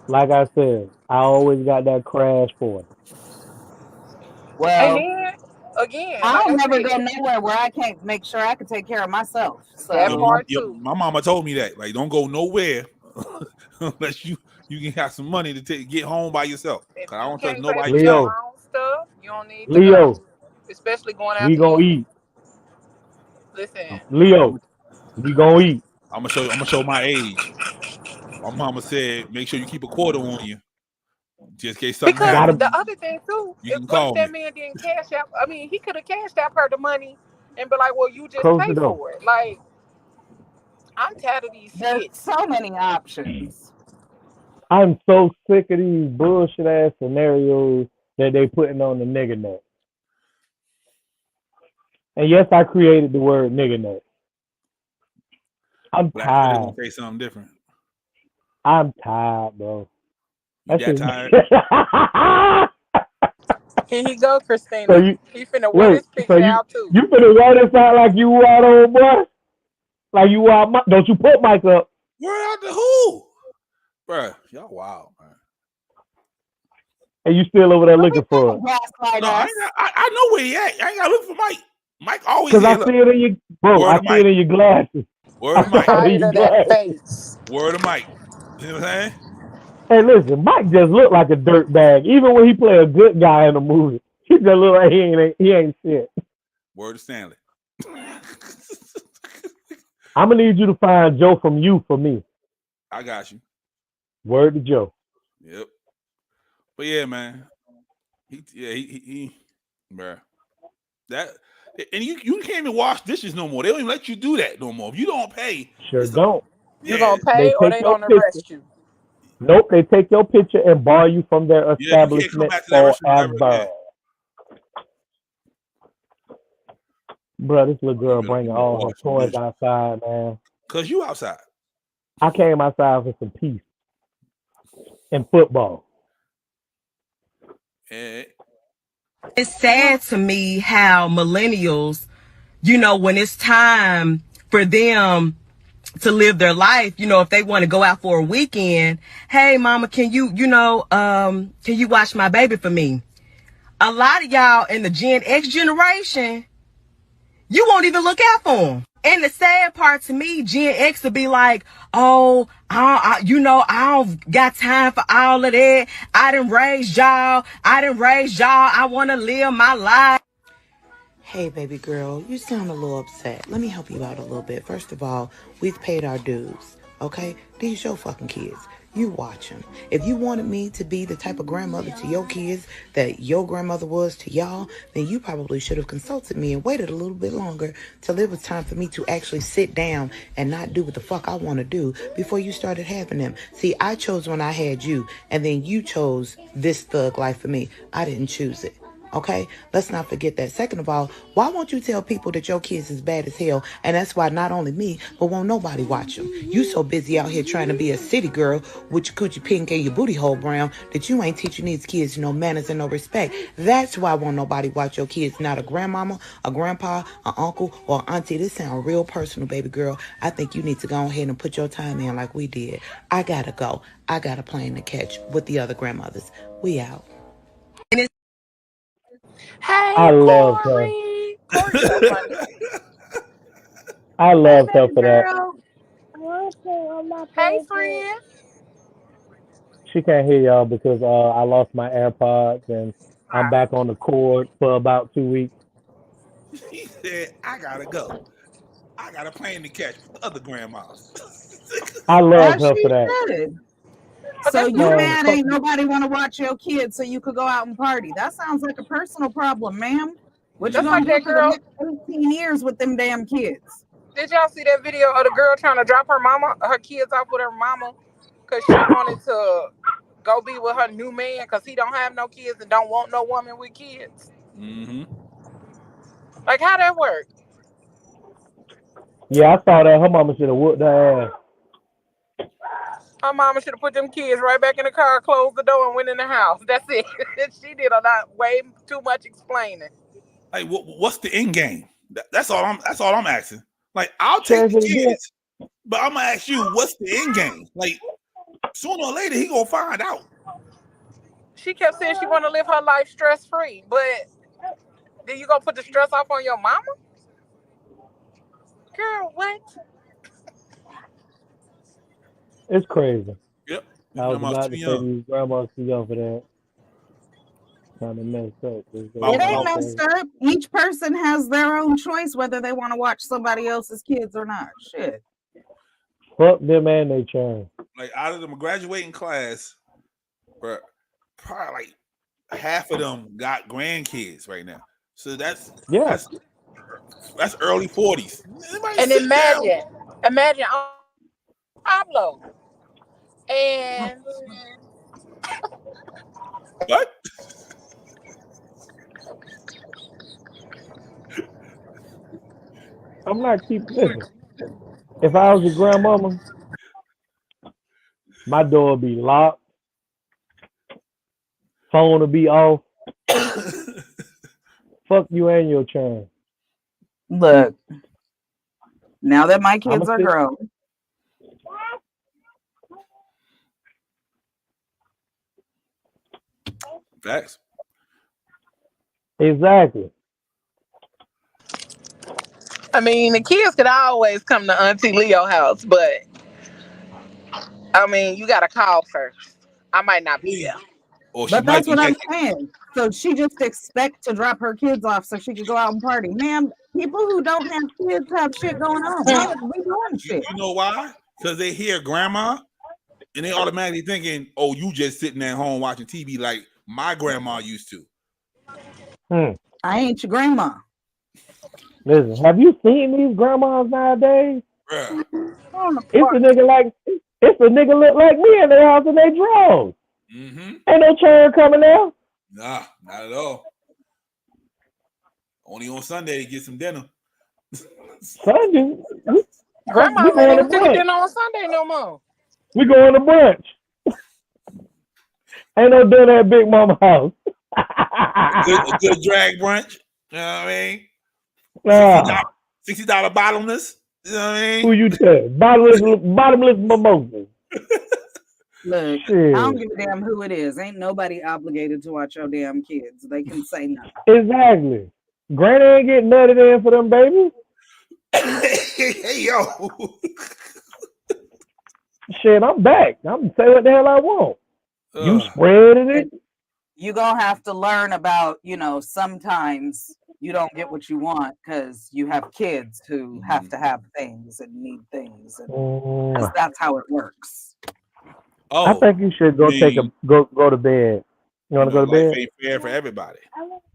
Like I said, I always got that crash 40. Well, And then again, I'll like I never said, go nowhere where I can't make sure I can take care of myself. So that part too. My mama told me that. Like, don't go nowhere unless you can have some money to get home by yourself. If I don't you trust can't nobody. pay for Leo. your own stuff, you don't need to Leo, go. Especially going out we to gonna eat. eat. Listen, Leo, we gonna eat. I'm gonna show my age. My mama said, make sure you keep a quarter on you, just in case something because happens. the other thing too, You can if call what if that me. man didn't cash out, I mean, he could have cashed out her the money and be like, well, you just Close pay the door. for it. Like, I'm tired of these there's hits. so many options. I'm so sick of these bullshit ass scenarios that they putting on the nigga net. And yes, I created the word nigga net. I'm Black Twitter tired. gonna say something different. I'm tired, bro. You That's that just- tired? Here he go, Christina. So you- he finna wear his Wait, picture so you out too. you finna wear this out like you out, old boy? Like you out? Don't you put Mike up? Where out the who? Bruh, y'all wild, man. And you still over there looking for it? Gaslight No, I, us. ain't got, I know where he at. I ain't got to look for Mike. Mike always Because I here. see it in your bro. Word I to see Mike. it in your glasses. Word of Mike. I saw it in your Tired of that glasses. face. Word of Mike. You know what I'm saying? Hey, listen, Mike just look like a dirt bag. Even when he play a good guy in a movie, he just look like he ain't shit. Word of Stanley. I'm gonna need you to find Joe from You for me. I got you. Word to Joe. Yep. But yeah, man. He bruh. That and you can't even wash dishes no more. They don't even let you do that no more. If you don't pay, Sure don't. You gonna pay or they your gonna picture. arrest you? Nope, they take your picture and bar you from their Yeah, you can't come establishment back to that restaurant ever forever. again. Bro, this little girl better bringing be all her washing toys dishes. outside, man. Cause you outside. I came outside for some peace and football. And It's sad to me how millennials, you know, when it's time for them to live their life, you know, if they want to go out for a weekend, hey mama, can you watch my baby for me? A lot of y'all in the Gen X generation, you won't even look out for them. And the sad part to me, Gen X will be like, oh, I don't got time for all of that. I done raised y'all. I want to live my life. Hey, baby girl, you sound a little upset. Let me help you out a little bit. First of all, we've paid our dues, okay? These your fucking kids. You watch them. If you wanted me to be the type of grandmother to your kids that your grandmother was to y'all, then you probably should have consulted me and waited a little bit longer till it was time for me to actually sit down and not do what the fuck I want to do before you started having them. See, I chose when I had you, and then you chose this thug life for me. I didn't choose it. Okay, let's not forget that. Second of all, why won't you tell people that your kids is bad as hell? And that's why not only me, but won't nobody watch them. You so busy out here trying to be a city girl with your coochie pink and your booty hole brown that you ain't teaching these kids no manners and no respect. That's why won't nobody watch your kids. Not a grandmama, a grandpa, an uncle, or an auntie. This sound real personal, baby girl. I think you need to go ahead and put your time in like we did. I gotta go. I got a plane to catch with the other grandmothers. We out. Hey, I love her. Corey. Corey's so funny. I love her for that. Hey, friend. She can't hear y'all because I lost my AirPods and I'm back on the cord for about 2 weeks. He said, I gotta go. I got a plane to catch with the other grandmas. I love As her she for that. should. So you mad ain't nobody want to watch your kids so you could go out and party. That sounds like a personal problem, ma'am. What you Just gonna like do that for girl. the next 18 years with them damn kids? Did y'all see that video of the girl trying to drop her kids off with her mama because she wanted to go be with her new man because he don't have no kids and don't want no woman with kids? Mm-hmm. Like, how that work? Yeah, I saw that. Her mama should have whooped her ass. Her mama should have put them kids right back in the car, closed the door, and went in the house. That's it. She did a lot, way too much explaining. Like, what's the end game? That's all I'm asking. Like, I'll take the kids, but I'm gonna ask you, what's the end game? Like, sooner or later, he gonna find out. She kept saying she want to live her life stress free, but then you gonna put the stress off on your mama? Girl, what? It's crazy. Yep. I was about to say these grandmas too young for that. Kind of messed up. It ain't messed up. Each person has their own choice whether they want to watch somebody else's kids or not. Shit. Fuck them and they churn. Like, out of the graduating class, bro, probably like half of them got grandkids right now. So that's early 40s. And imagine Pablo and what? I'm not listen. If I was a grandmama, my door would be locked. Phone would be off. Fuck you and your churn. Look, now that my kids are grown, facts. Exactly. I mean, the kids could always come to Auntie Leo house, but I mean, you gotta call first. I might not be there. but that's what I'm saying. So she just expect to drop her kids off so she could go out and party. Ma'am, people who don't have kids have shit going on. We doing shit. You know why? Because they hear grandma and they automatically thinking, oh, you just sitting at home watching TV like my grandma used to. I ain't your grandma. Listen, have you seen these grandmas nowadays? Bruh. It's a nigga look like me in their house and they drugs. Mm-hmm. Ain't no churn coming out. Nah, not at all. Only on Sunday to get some dinner. Sunday? Grandma ain't even taking dinner on Sunday no more. We going to brunch. Ain't no dinner at Big Mama house. a good drag brunch. You know what I mean? $60 bottomless. You know what I mean? Who you tell? Bottomless mimosas. Look, Shit. I don't give a damn who it is. Ain't nobody obligated to watch your damn kids. They can say nothing. Exactly. Granny ain't getting nutted in for them babies. Hey, yo. Shit, I'm back. I'm gonna say what the hell I want. You spreading it. You're gonna have to learn about, sometimes you don't get what you want because you have kids who have to have things and need things, and 'cause that's how it works. I think you should go go to bed. You want to go to life bed? ain't fair for everybody.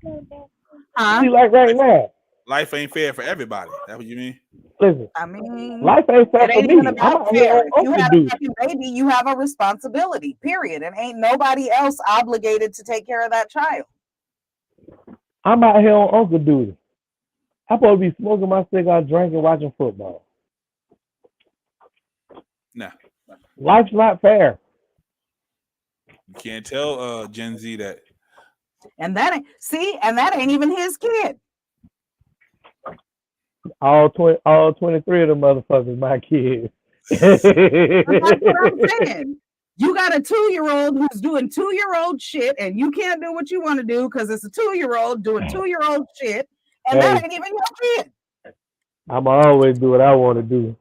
See, like right now. Life ain't fair for everybody. That's what you mean? Listen, I mean, life ain't fair it for ain't me. even I'm about out here fair. on If you Uncle have a duty. fucking baby, you have a responsibility, period. And ain't nobody else obligated to take care of that child. I'm out here on Uncle duty. I'm supposed to be smoking my cigar, drinking, watching football. Nah. Life's not fair. You can't tell Gen Z that. And that ain't even his kid. All 23 of them motherfuckers my kids. That's what I'm saying. You got a 2-year-old who's doing 2-year-old shit, and you can't do what you want to do because it's a 2-year-old doing 2-year-old shit, and that ain't even your kid. I'm always do what I want to do.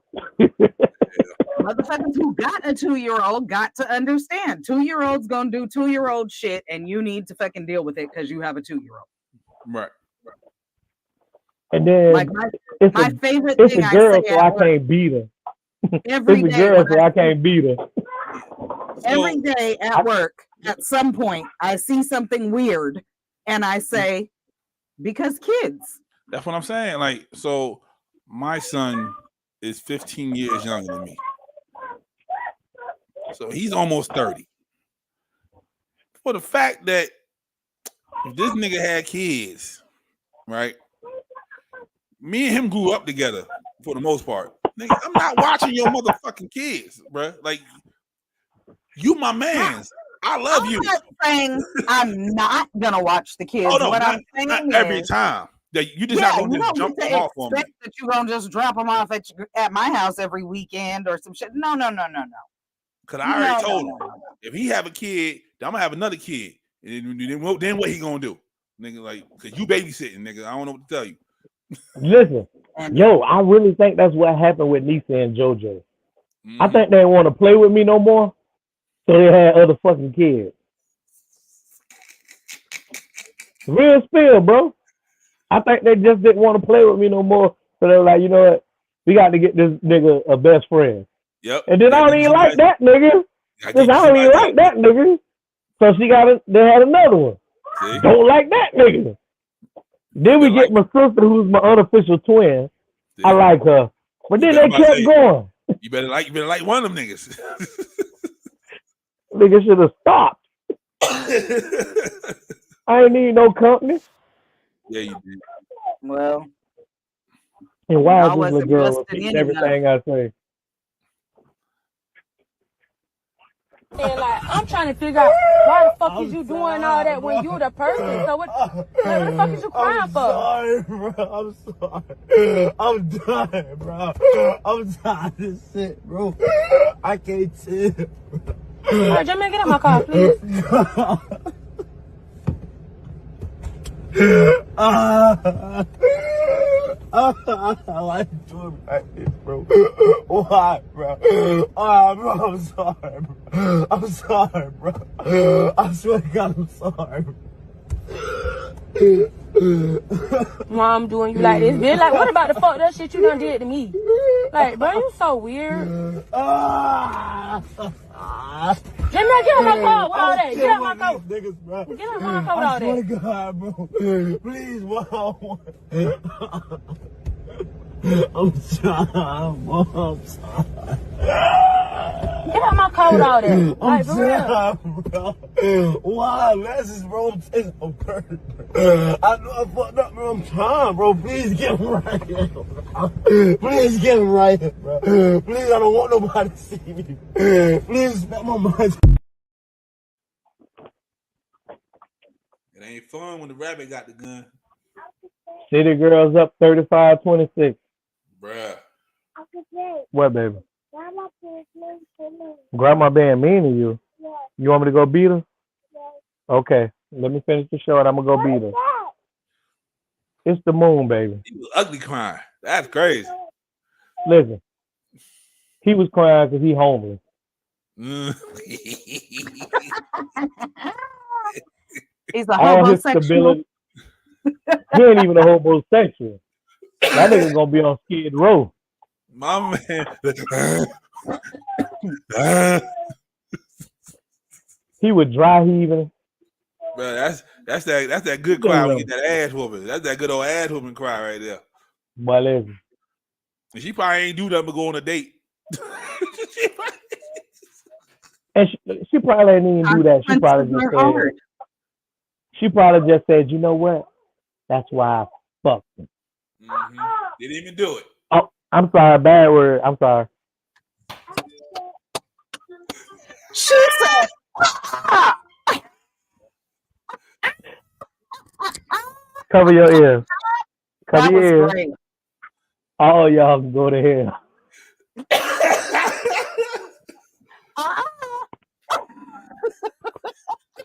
Motherfuckers who got a 2-year-old got to understand 2-year-olds gonna do 2-year-old shit, and you need to fucking deal with it because you have a 2-year-old. Right. And then Like my favorite it's thing a girl, I say so I can't beat her. every It's a day girl, when so I can't beat her. every day at work, at some point, I see something weird, and I say, because kids. That's what I'm saying. Like, so my son is 15 years younger than me. So he's almost 30. For the fact that if this nigga had kids, right? Me and him grew up together for the most part. Nigga, I'm not watching your motherfucking kids, bro. Like, you my mans. I love you. I'm not saying I'm not gonna watch the kids. Oh, no, what not, I'm saying not is, every time. That you just not you gonna just don't jump get them to off on me. expect that you're gonna just drop them off at my house every weekend or some shit. No. Because I already told him, if he have a kid, then I'm gonna have another kid. And then what he gonna do? Nigga, like, because you babysitting, nigga. I don't know what to tell you. Listen, yo, I really think that's what happened with Nisa and JoJo. I think they didn't want to play with me no more, so they had other fucking kids. Real spill, bro. I think they just didn't want to play with me no more, so they were like, you know what? We got to get this nigga a best friend. Yep. And then I don't even like that nigga. Because I don't even like that nigga. So they had another one. See? Don't like that nigga. Then we get my sister, who's my unofficial twin. I like her. But then they kept going. You better like one of them niggas. Nigga should have stopped. I ain't need no company. Yeah, you did. Well, and why I is this wasn't little girl busted repeating in everything I say? And like, I'm trying to figure out why the fuck is you doing all that when you're the person? So what the fuck is you crying for? Sorry, bro. I'm sorry. I'm done, bro. I'm tired of this shit, bro. I can't tell. All right, Jamie, get out my car, please. Why you doing like this, bro? Why, bro? Bro, I'm sorry, bro. I'm sorry, bro. I swear to God, I'm sorry, bro. Mom doing you like this, bitch. Like, what about the fuck that shit you done did to me? Like, bro, you so weird. Jimmy, get on my car with all that. Get out my car. Niggas, bro. Get out my car with all I swear that. to God, bro. Please, Mom. I'm sorry, Mom. I'm sorry. Get out my car with all that. Like, I'm for real. sorry, bro. Why? That's just wrong taste on purpose. I know I fucked up, bro. I'm trying, bro. Please get him right here, bro. Please get him right here, bro. Please, I don't want nobody to see me. Please, respect my mind. It ain't fun when the rabbit got the gun. City Girls up 35-26. Bruh. What, baby? Grandma being mean to you? You want me to go beat her? Okay, let me finish the show and I'm going to go beat her. It's the moon, baby. He was ugly crying. That's crazy. Listen, he was crying because he homeless. He's a All his homosexual. stability. He ain't even a homosexual. That nigga gonna be on Skid Row. My man. He was dry heaving. Bro, that's that good cry when you get that ass whooping. That's that good old ass whooping cry right there. But listen, And she probably ain't do nothing but go on a date. and she probably ain't even do that. She probably just said, you know what? That's why I fucked him. Didn't even do it. Oh, I'm sorry, bad word. I'm sorry. She said, cover your ears. Cover that your was ears. great. All y'all can go to hell.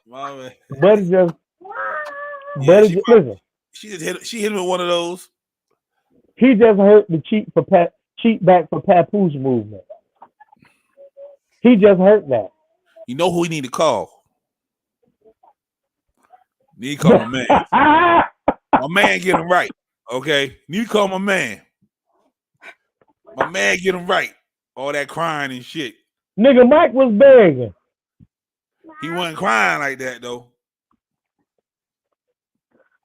My man. But it's just, listen. She hit him with one of those. He just hurt the cheat back for Papoose movement. He just hurt that. You know who he need to call? Need to call my man. My man get him right. Okay? Need to call my man. My man get him right. All that crying and shit. Nigga, Mike was begging. He wasn't crying like that though.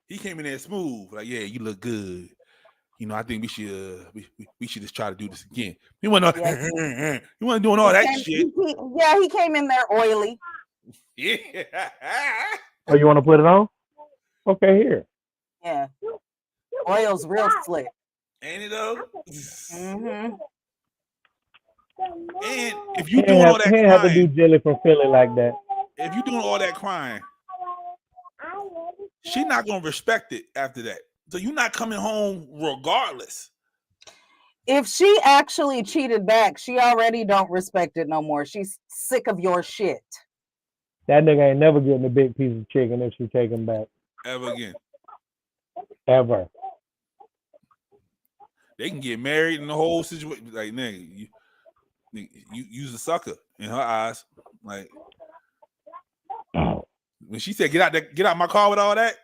He came in there smooth, like, yeah, you look good. You know, I think we should just try to do this again. He wasn't he wasn't doing all that shit. He came in there oily. Yeah. Oh, you want to put it on? Okay, here. Yeah. Oil's real slick. Ain't it though? Mm-hmm. And if you doing all that crying, have to do crying, jelly from Philly like that. if you doing all that crying, she not gonna respect it after that. So you're not coming home regardless. If she actually cheated back, she already don't respect it no more. She's sick of your shit. That nigga ain't never getting a big piece of chicken if she take him back. Ever again. Ever. They can get married in the whole situation. Like, nigga, you's a sucker in her eyes. Like, when she said, get out my car with all that,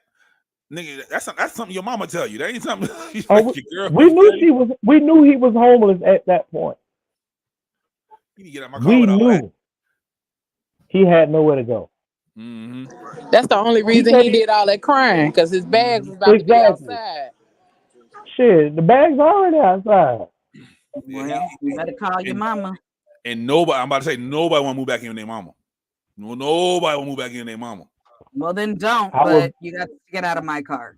nigga, that's something your mama tell you. That ain't something like your girl. We knew he was homeless at that point. You need to get out my car with all that. He had nowhere to go. Mm-hmm. That's the only reason he did all that crying, because his bags was about to be outside. Shit, the bag's already outside. Well, you better call your mama. And nobody, I'm about to say, nobody want to move back in with their mama. No, nobody want to move back in with their mama. Well, then don't, but you got to get out of my car.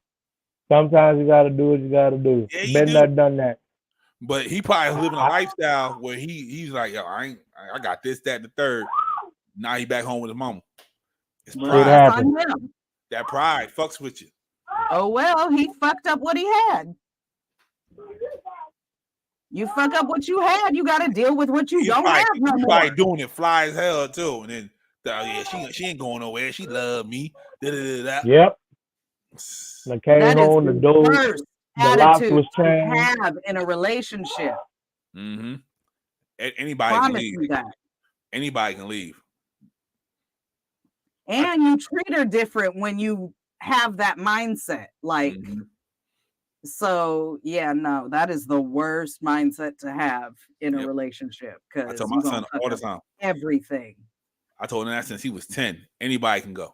Sometimes you got to do what you got to do. Yeah, Been not done that. But he probably living a lifestyle where he's like, yo, I got this, that, and the third. Now he back home with his mama. It's pride. That pride fucks with you. Oh, well, he fucked up what he had. You fuck up what you had, you got to deal with what you don't have no more. Probably doing it fly as hell too, and then yeah, she ain't going nowhere. She love me. Yep. I came home, the door, the locks was changed. Have in a relationship. Mm-hmm. Anybody can leave. Anybody can leave. And you treat her different when you have that mindset. Like, so yeah, no, that is the worst mindset to have in a relationship. Because I tell my son all the time. Everything. I told him that since he was 10. Anybody can go.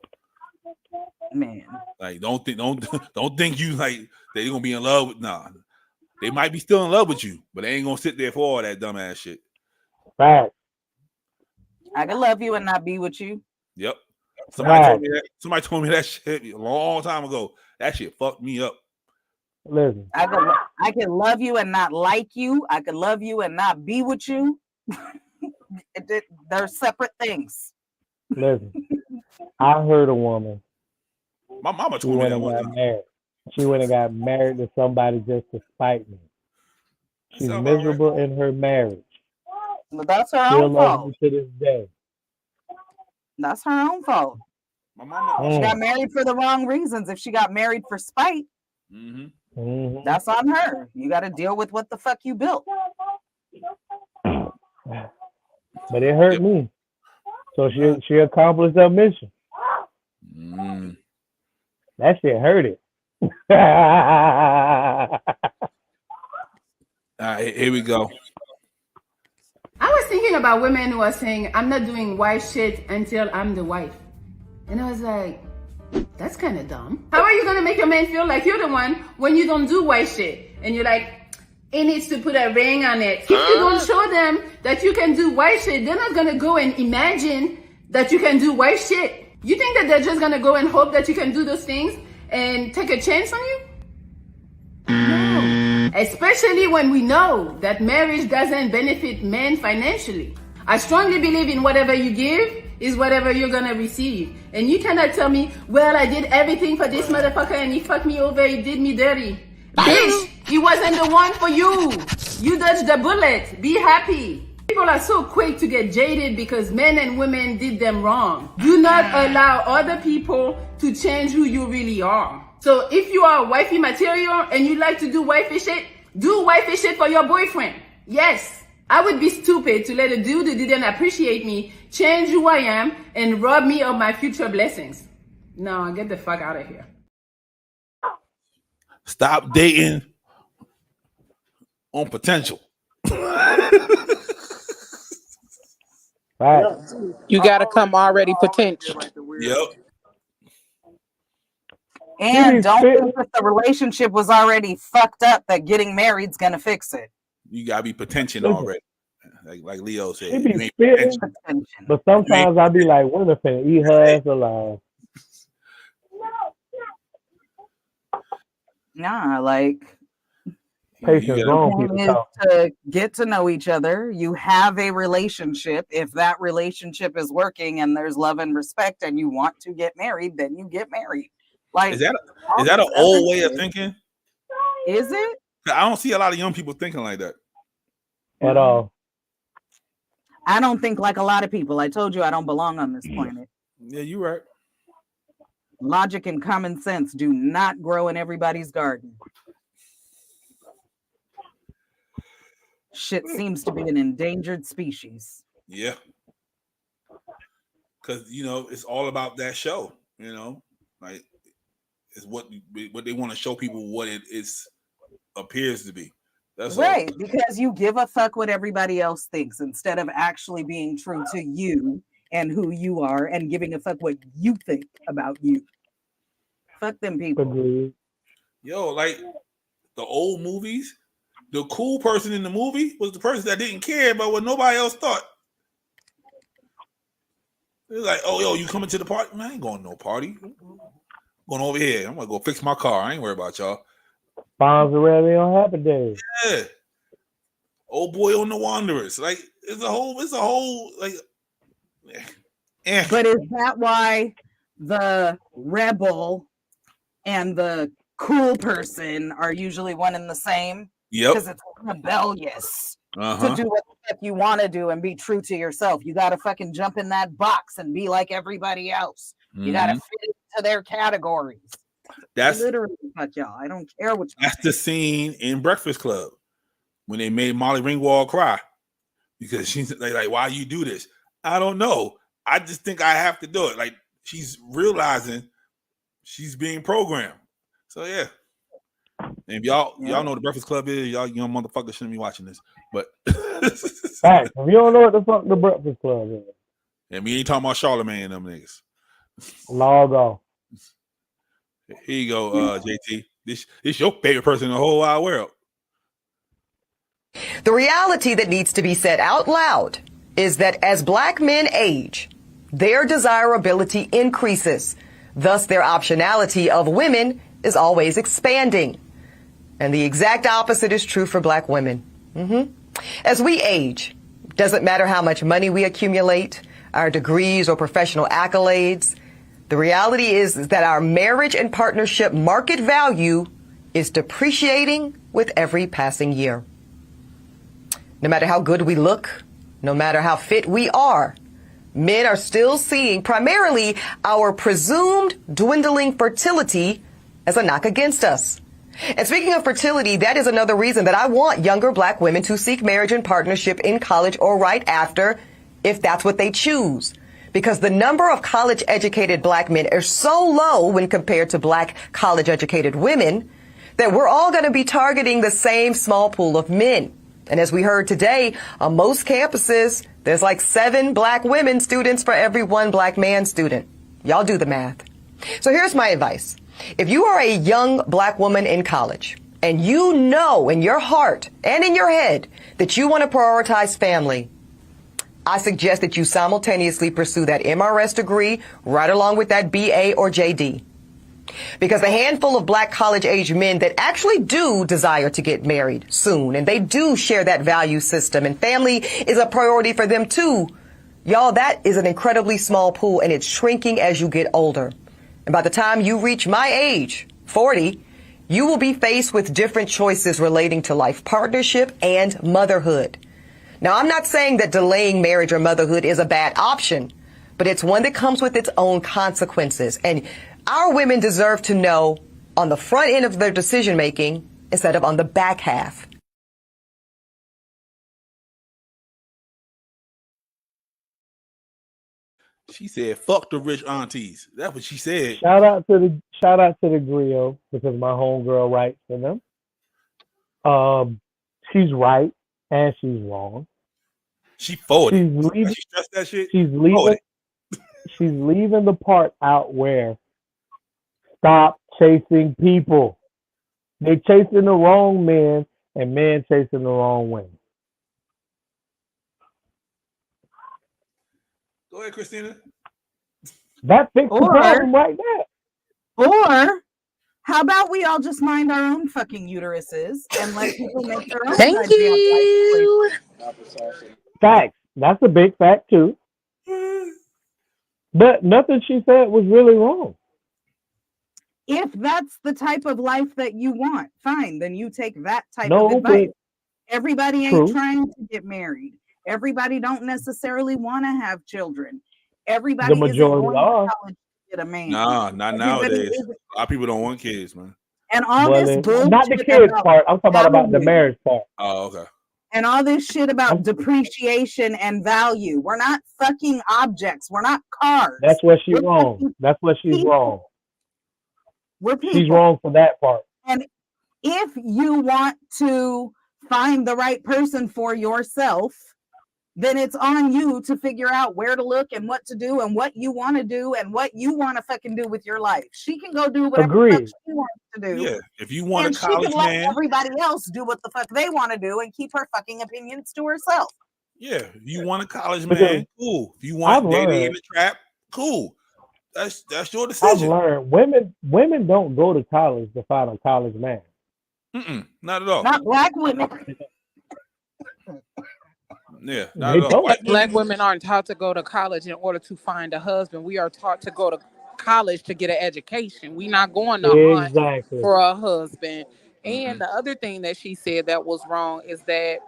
Man. Like, don't think you like they're gonna be in love with. Nah, they might be still in love with you, but they ain't gonna sit there for all that dumbass shit. Right. I can love you and not be with you. Yep. Somebody told me that shit a long time ago. That shit fucked me up. Listen. I can love you and not like you. I can love you and not be with you. They're separate things. Listen. I heard a woman. My mama told me that one time. She went and got married to somebody just to spite me. She's miserable in her marriage. But that's her Still own love fault. me to this day. That's her own fault. My mama. She got married for the wrong reasons. If she got married for spite, that's on her. You got to deal with what the fuck you built. But it hurt me. So she accomplished her mission. That shit hurt it. All right, here we go. I was thinking about women who are saying, I'm not doing wife shit until I'm the wife. And I was like, that's kind of dumb. How are you going to make your man feel like you're the one when you don't do wife shit? And you're like, he needs to put a ring on it. If you don't show them that you can do wife shit, they're not going to go and imagine that you can do wife shit. You think that they're just going to go and hope that you can do those things and take a chance on you? No. Especially when we know that marriage doesn't benefit men financially. I strongly believe in whatever you give is whatever you're gonna receive. And you cannot tell me, well, I did everything for this motherfucker and he fucked me over, he did me dirty. Bitch, he wasn't the one for you. You dodged the bullet. Be happy. People are so quick to get jaded because men and women did them wrong. Do not allow other people to change who you really are. So if you are wifey material and you like to do wifey shit, do wifey shit for your boyfriend. Yes, I would be stupid to let a dude who didn't appreciate me change who I am and rob me of my future blessings. No, get the fuck out of here. Stop dating on potential. Right. You gotta come already potential. Yep. And don't think that the relationship was already fucked up that getting married's gonna fix it. You gotta be potential already. Like Leo said. She You be ain't spitting, potential. but sometimes I be like, women finna eat her ass alive. Nah, like Patience wrong, point people is talk. to get to know each other. You have a relationship. If that relationship is working and there's love and respect and you want to get married, then you get married. Like, Is that an old way of thinking? Is it? I don't see a lot of young people thinking like that. At all. I don't think like a lot of people. I told you I don't belong on this planet. Yeah, you're right. Logic and common sense do not grow in everybody's garden. Shit seems to be an endangered species. Yeah. Because, it's all about that show, like it's what they want to show people what it is appears to be. That's right, all. because you give a fuck what everybody else thinks instead of actually being true to you and who you are and giving a fuck what you think about you. Fuck them people. Yo, like the old movies, the cool person in the movie was the person that didn't care about what nobody else thought. It's like, oh, yo, you coming to the party? Man, I ain't going to no party. I'm going over here. I'm going to go fix my car. I ain't worried about y'all. Bombs are rarely on happy days. Yeah. Old boy on the Wanderers. Like, it's a whole, like, But is that why the rebel and the cool person are usually one and the same? Yep. Because it's rebellious Uh-huh. to do what the fuck you want to do and be true to yourself. You got to fucking jump in that box and be like everybody else. You got to Mhm. fit into their categories. That's Literally, fuck y'all. I don't care what you That's the scene in Breakfast Club when they made Molly Ringwald cry because she's like, why you do this? I don't know. I just think I have to do it. Like she's realizing she's being programmed. So yeah. And if y'all know what the Breakfast Club is, y'all young motherfuckers shouldn't be watching this. But Facts. If you don't know what the fuck the Breakfast Club is, and we ain't talking about Charlamagne and them niggas. log off. Here you go, JT. This your favorite person in the whole wide world. The reality that needs to be said out loud is that as black men age, their desirability increases. Thus, their optionality of women is always expanding. And the exact opposite is true for black women. As we age, doesn't matter how much money we accumulate, our degrees or professional accolades, the reality is that our marriage and partnership market value is depreciating with every passing year. No matter how good we look, no matter how fit we are, men are still seeing primarily our presumed dwindling fertility as a knock against us. And speaking of fertility, that is another reason that I want younger black women to seek marriage and partnership in college or right after, if that's what they choose. Because the number of college-educated black men is so low when compared to black college-educated women that we're all going to be targeting the same small pool of men. And as we heard today, on most campuses, there's like 7 black women students for every 1 black man student. Y'all do the math. So here's my advice. If you are a young black woman in college and you know in your heart and in your head that you want to prioritize family, I suggest that you simultaneously pursue that MRS degree right along with that BA or JD. Because the handful of black college-age men that actually do desire to get married soon, and they do share that value system, and family is a priority for them too, y'all, that is an incredibly small pool, and it's shrinking as you get older. And by the time you reach my age, 40, you will be faced with different choices relating to life partnership and motherhood. Now, I'm not saying that delaying marriage or motherhood is a bad option, but it's one that comes with its own consequences. And our women deserve to know on the front end of their decision making instead of on the back half. She said, "Fuck the rich aunties." That's what she said. Shout out to the Griot, because my homegirl writes for them. She's right and she's wrong. She forwarded. She's leaving. She stressed that shit. She's leaving. She's leaving the part out where stop chasing people. They chasing the wrong men and men chasing the wrong women. Go ahead, Christina. That fixes the problem right there. Or how about we all just mind our own fucking uteruses and let people make their own Thank idea of you. Facts. That's a big fact too. But nothing she said was really wrong. If that's the type of life that you want, fine, then you take that type No, of advice. but- Everybody ain't True. trying to get married. Everybody don't necessarily want to have children. Everybody The isn't majority going to are. college to get a man. Nah, not Everybody nowadays. isn't. A lot of people don't want kids, man. And all Well, this bullshit not the kids about part. I'm talking about the value. marriage part. Oh, okay. And all this shit about depreciation and value. We're not fucking objects. We're not cars. That's where she's We're wrong. fucking That's where she's people. wrong. We're people. She's wrong for that part. And if you want to find the right person for yourself, then it's on you to figure out where to look and what to do and what you want to do and what you want to fucking do with your life. She can go do whatever the fuck Agreed. she wants to do. Yeah, if you want And a she can college let man, everybody else do what the fuck they want to do and keep her fucking opinions to herself. yeah, if you want a college Because man, cool. If you want I've dating in learned- the trap, cool. That's your I've decision. learned women don't go to college to find a college man. Not at all. Not black women. Yeah, not They at all. don't. White Black women- women aren't taught to go to college in order to find a husband. We are taught to go to college to get an education. We not going to hunt Exactly. for a husband. And the other thing that she said that was wrong is that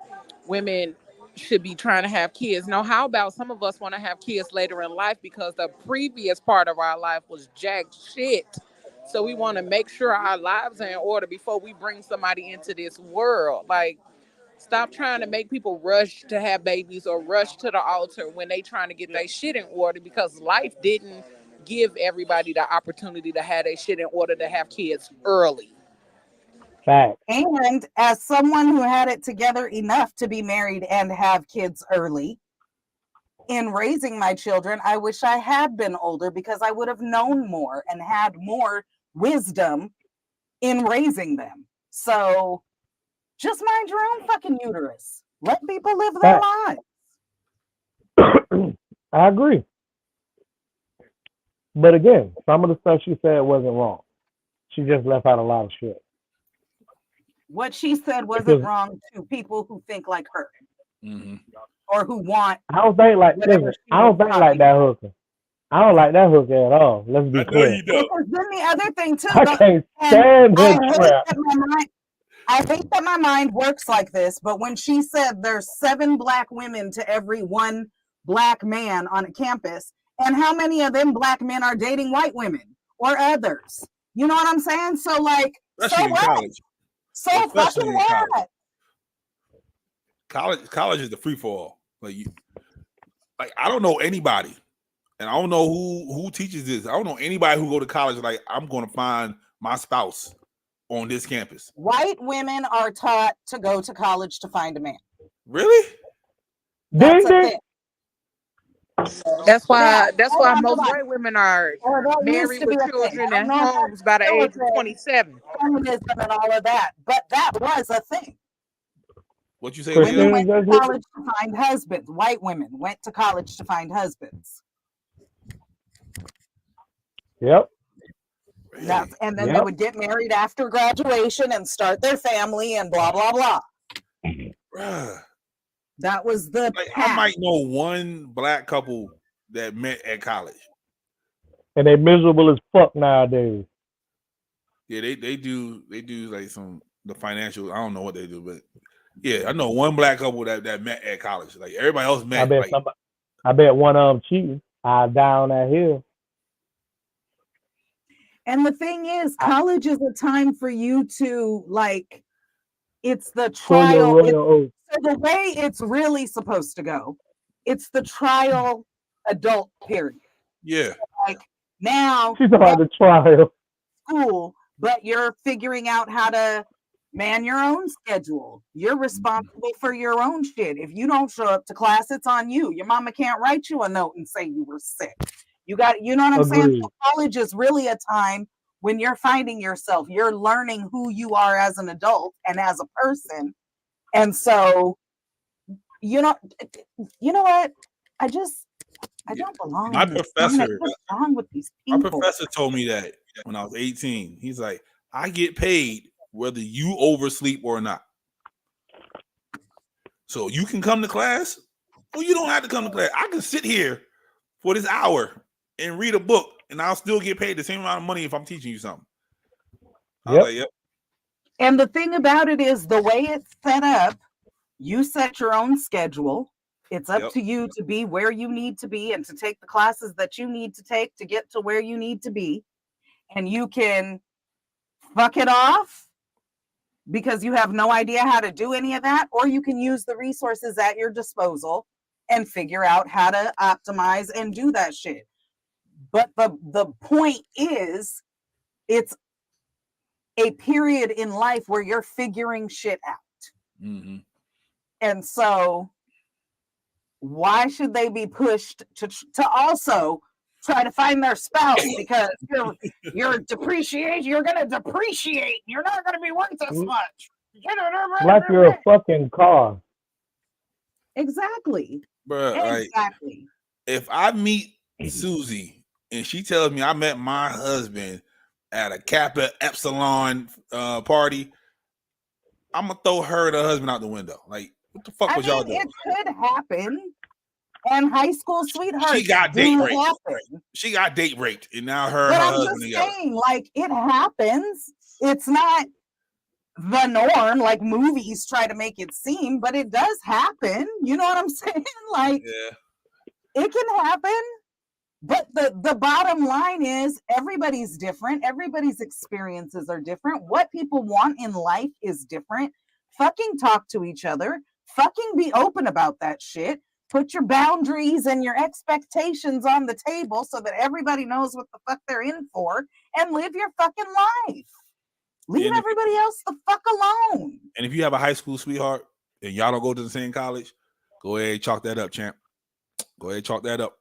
women should be trying to have kids. Now, how about some of us want to have kids later in life because the previous part of our life was jack shit. So we want to make sure our lives are in order before we bring somebody into this world. Like, stop trying to make people rush to have babies or rush to the altar when they trying to get their shit in order, because life didn't give everybody the opportunity to have their shit in order to have kids early. Fact. And as someone who had it together enough to be married and have kids early, in raising my children, I wish I had been older because I would have known more and had more wisdom in raising them. So just mind your own fucking uterus. Let people live their lives. I agree. But again, some of the stuff she said wasn't wrong. She just left out a lot of shit. What she said wasn't Because- wrong to people who think like her Mm-hmm. or who want. I don't think like whatever listen, she I don't was think like that hooker. I don't like that hooker at all. Let's be clear. Because then the other thing too, I can't stand her crap. I hate that my mind works like this, but when she said there's 7 black women to every 1 black man on a campus, and how many of them black men are dating white women or others? You know what I'm saying? So like, Especially in what? college. So Especially fucking in what? College is the free for all. Like I don't know anybody, and I don't know who teaches this. I don't know anybody who go to college like I'm going to find my spouse on this campus. White women are taught to go to college to find a man. Really? That's a thing. That's why Yeah, most white women are that used married to be with a thing. children I at know that homes by the still age is of a 27. feminism and all of that, but that was a thing. What you say? Women went to college to find husbands. White women went to college to find husbands. Yep. And then they would get married after graduation and start their family and blah blah blah. Bruh. That was the I might know one black couple that met at college. And they miserable as fuck nowadays. Yeah, they do like the financial. I don't know what they do, but yeah, I know one black couple that met at college. Like everybody else met. I bet one of them cheating. Down that hill. And the thing is, college is a time for you to like. It's the trial. So the way it's really supposed to go, it's the trial adult period. Yeah. Like now, she's about the trial. School, but you're figuring out how to man your own schedule. You're responsible for your own shit. If you don't show up to class, it's on you. Your mama can't write you a note and say you were sick. You know what I'm saying? So college is really a time when you're finding yourself. You're learning who you are as an adult and as a person. And so, you know what? I don't belong. My professor, what's wrong with these people? My professor told me that when I was 18. He's like, I get paid whether you oversleep or not. So you can come to class, or you don't have to come to class. I can sit here for this hour and read a book, and I'll still get paid the same amount of money if I'm teaching you something. I was like, yep. And the thing about it is the way it's set up, you set your own schedule. It's up to you to be where you need to be and to take the classes that you need to take to get to where you need to be. And you can fuck it off because you have no idea how to do any of that, or you can use the resources at your disposal and figure out how to optimize and do that shit. But the point is, it's a period in life where you're figuring shit out. Mm-hmm. And so why should they be pushed to also try to find their spouse because you're depreciation, you're going to depreciate, you're not going to be worth as much. Like you're a fucking car. Exactly. Bruh, exactly. If I meet Susie and she tells me I met my husband at a Kappa Epsilon party, I'm gonna throw her and her husband out the window. Like, what the fuck was y'all doing? It could happen. And high school sweethearts, she got date raped. Happen. She got date raped, and now her But and her I'm husband just together. saying, like, it happens. It's not the norm, like movies try to make it seem, but it does happen. You know what I'm saying? Like, it can happen. But the bottom line is everybody's different. Everybody's experiences are different. What people want in life is different. Fucking talk to each other. Fucking be open about that shit. Put your boundaries and your expectations on the table so that everybody knows what the fuck they're in for, and live your fucking life. Leave everybody else the fuck alone. And if you have a high school sweetheart and y'all don't go to the same college, go ahead and chalk that up, champ. Go ahead and chalk that up.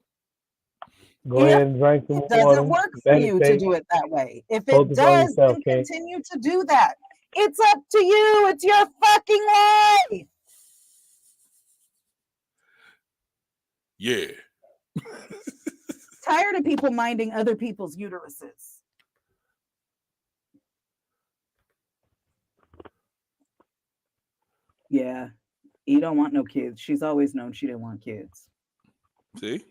Go ahead and drink some water. It doesn't work for you to do it that way. If it does, then continue to do that. It's up to you. It's your fucking life. Yeah. Tired of people minding other people's uteruses. Yeah. You don't want no kids. She's always known she didn't want kids. See?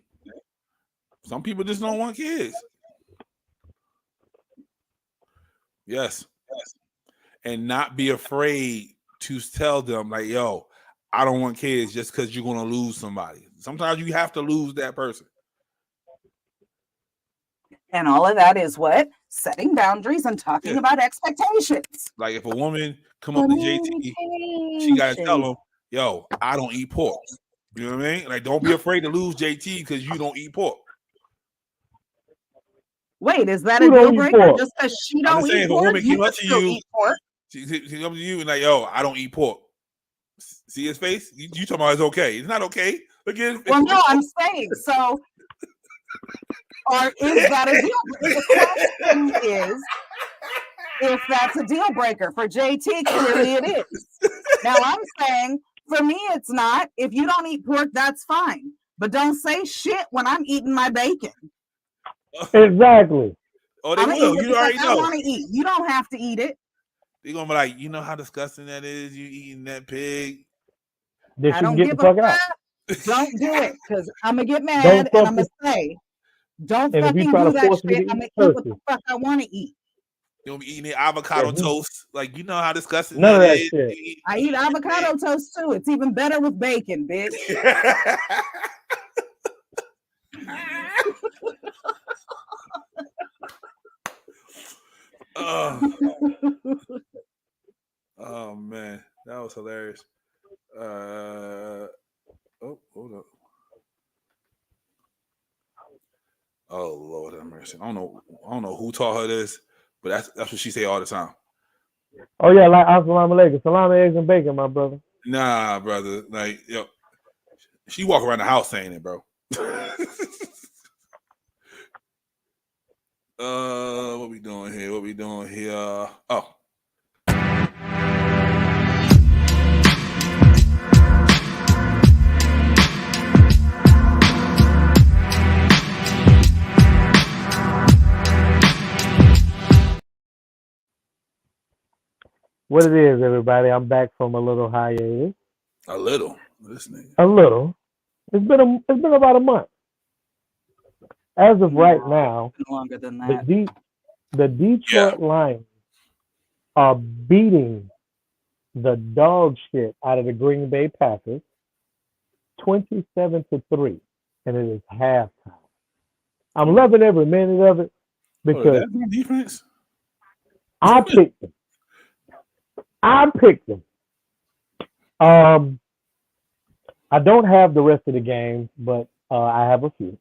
Some people just don't want kids. Yes. And not be afraid to tell them, like, yo, I don't want kids just because you're going to lose somebody. Sometimes you have to lose that person. And all of that is what? setting boundaries and talking about expectations. Like if a woman come up to JT, she gotta tell him, "Yo, I don't eat pork." You know what I mean? Like, don't be afraid to lose JT because you don't eat pork. Wait, is that a deal breaker? Just because she I'm don't just saying, eat if a pork, woman you came can up to still you, eat pork. she comes to you and like, "Yo, I don't eat pork." See his face? You talking about it's okay? It's not okay. Look at his face. Well, no, I'm saying so. Or is that a deal? The question is, if that's a deal breaker for JT, clearly it is. Now I'm saying, for me, it's not. If you don't eat pork, that's fine. But don't say shit when I'm eating my bacon. Exactly. Oh, they will. You already know. I want to eat. You don't have to eat it. They're gonna be like, you know how disgusting that is. You eating that pig? Then I she can don't get give the fuck a out. fuck. Don't do it, because I'm gonna get mad and I'm gonna say, don't And if you fucking try do to that force me shit. to I'm eat gonna eat what the turkey. fuck I want to eat. You gonna be eating the avocado Yeah, toast? Like, you know how disgusting None of that that is. shit. I eat avocado toast too. It's even better with bacon, bitch. Oh man, that was hilarious. Oh, hold up. Oh Lord have mercy. I don't know who taught her this, but that's what she say all the time. Oh yeah, like assalamu alaikum, salami, eggs, and bacon, my brother. Nah, brother. Like, yo, she walk around the house saying it, bro. What we doing here? Oh. What it is, everybody? I'm back from a little hiatus. A little. This nigga. A little. It's been about a month. As of right now, longer than that. the Detroit Lions are beating the dog shit out of the Green Bay Packers 27-3, and it is halftime. I'm loving every minute of it because that's my defense. I picked them. I don't have the rest of the games, but I have a few.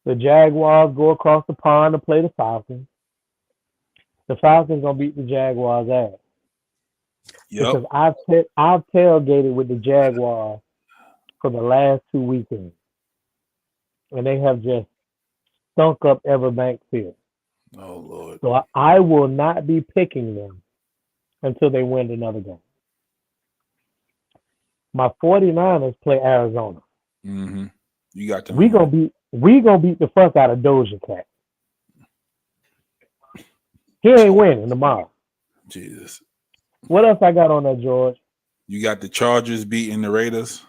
The Jaguars go across the pond to play the Falcons. The Falcons gonna beat the Jaguars' ass. Yep. Because I've tailgated with the Jaguars for the last 2 weekends, and they have just stunk up Everbank Field. Oh Lord. So I will not be picking them until they win another game. My 49ers play Arizona. Mm-hmm. You got them. We gonna beat the fuck out of Doja Cat. He ain't winning tomorrow. Jesus. What else I got on that, George? You got the Chargers beating the Raiders.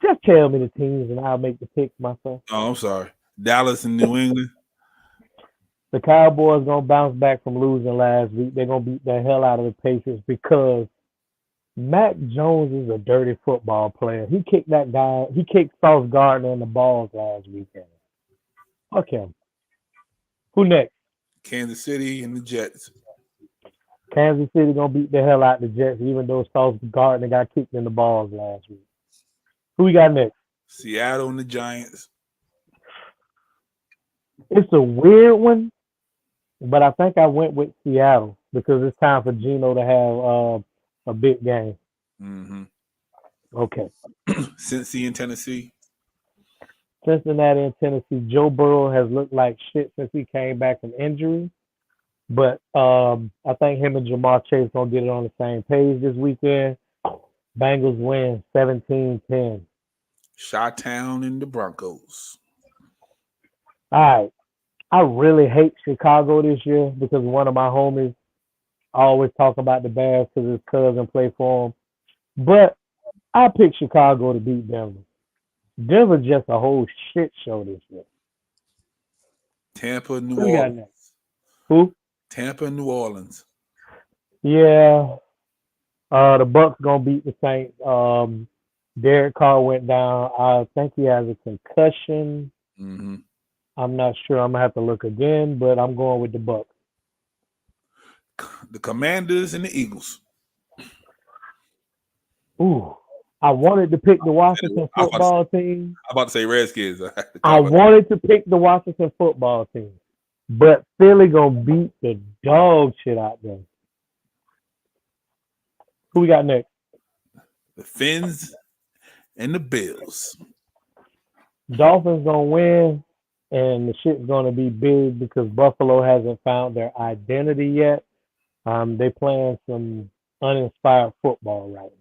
Just tell me the teams and I'll make the pick myself. Oh, I'm sorry. Dallas and New England. The Cowboys gonna bounce back from losing last week. They're gonna beat the hell out of the Patriots because Mac Jones is a dirty football player. He kicked Sauce Gardner in the balls last weekend. Fuck him. Who next? Kansas City and the Jets. Kansas City gonna beat the hell out of the Jets, even though Sauce Gardner got kicked in the balls last week. Who we got next? Seattle and the Giants. It's a weird one, but I think I went with Seattle because it's time for Geno to have a big game. Mm-hmm. Okay. Cincy and Tennessee. Cincinnati and Tennessee. Joe Burrow has looked like shit since he came back from injury. But I think him and Jamar Chase going to get it on the same page this weekend. Bengals win 17-10. Chi-Town and the Broncos. All right. I really hate Chicago this year because one of my homies always talk about the Bears because his cousin play for him. But I picked Chicago to beat Denver. Denver just a whole shit show this year. Tampa, New Who we got Orleans. next? Who? Tampa and New Orleans. Yeah. The Bucks gonna beat the Saints. Derek Carr went down. I think he has a concussion. Mm-hmm. I'm not sure. I'm gonna have to look again, but I'm going with the Bucks. The Commanders and the Eagles. Ooh, I wanted to pick the Washington football team. I'm about to say Redskins. I wanted to pick the Washington football team, but Philly gonna beat the dog shit out there. Who we got next? The Finns and the Bills. Dolphins gonna win, and the shit's gonna be big because Buffalo hasn't found their identity yet. They playing some uninspired football right now.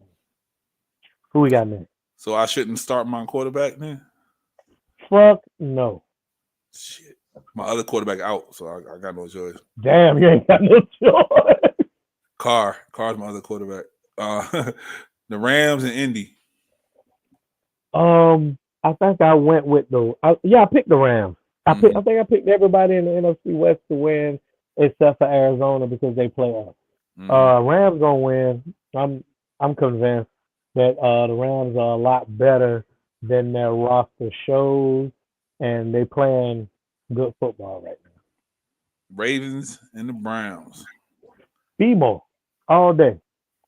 Who we got next? So I shouldn't start my quarterback then? Fuck no. Shit. My other quarterback out, so I got no choice. Damn, you ain't got no choice. Carr's my other quarterback. The Rams and Indy. I think I went with I picked the Rams. I think I picked everybody in the NFC West to win except for Arizona because they play us. Rams gonna win. I'm convinced that the Rams are a lot better than their roster shows, and they playing good football right now. Ravens and the Browns. BMO all day.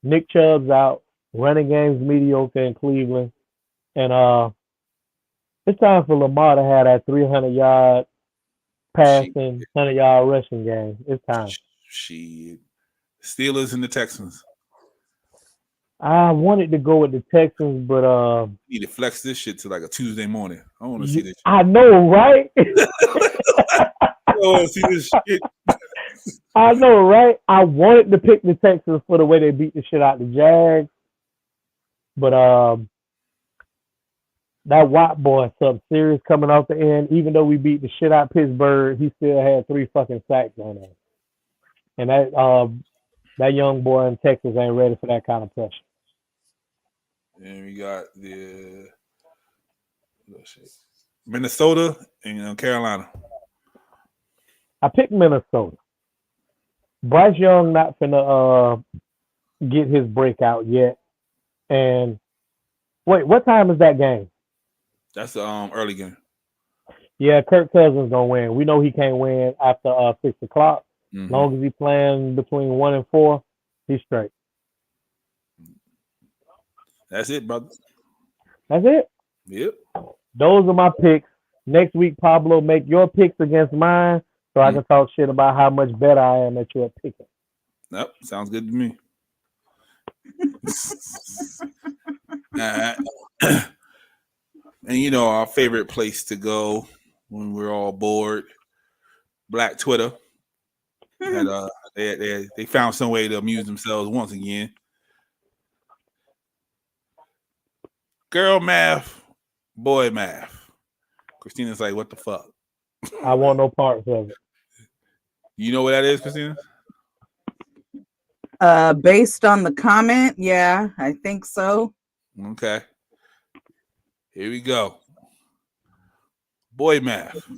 Nick Chubb's out. Running game's mediocre in Cleveland, and it's time for Lamar to have that 300-yard passing, 100-yard rushing game. It's time. Shit. Steelers and the Texans. I wanted to go with the Texans, but You need to flex this shit to like a Tuesday morning. I want to see this shit. I know, right? I want to see this shit. I know, right? I wanted to pick the Texans for the way they beat the shit out the Jags, but that white boy, something serious coming off the end. Even though we beat the shit out Pittsburgh, he still had 3 fucking sacks on us. And that young boy in Texas ain't ready for that kind of pressure. And we got the Minnesota and Carolina. I picked Minnesota. Bryce Young not finna get his breakout yet. And wait, what time is that game? That's the early game. Yeah, Kirk Cousins gonna win. We know he can't win after 6 o'clock. Mm-hmm. Long as he playing between 1 and 4, he's straight. That's it, brother. That's it. Yep. Those are my picks. Next week, Pablo, make your picks against mine so I can talk shit about how much better I am at your picking. Yep, sounds good to me. And you know our favorite place to go when we're all bored, Black Twitter. And they found some way to amuse themselves once again. Girl math, boy math. Christina's like, what the fuck? I want no parts of it. You know what that is, Christina? Based on the comment, yeah, I think so. Okay. Here we go. Boy math.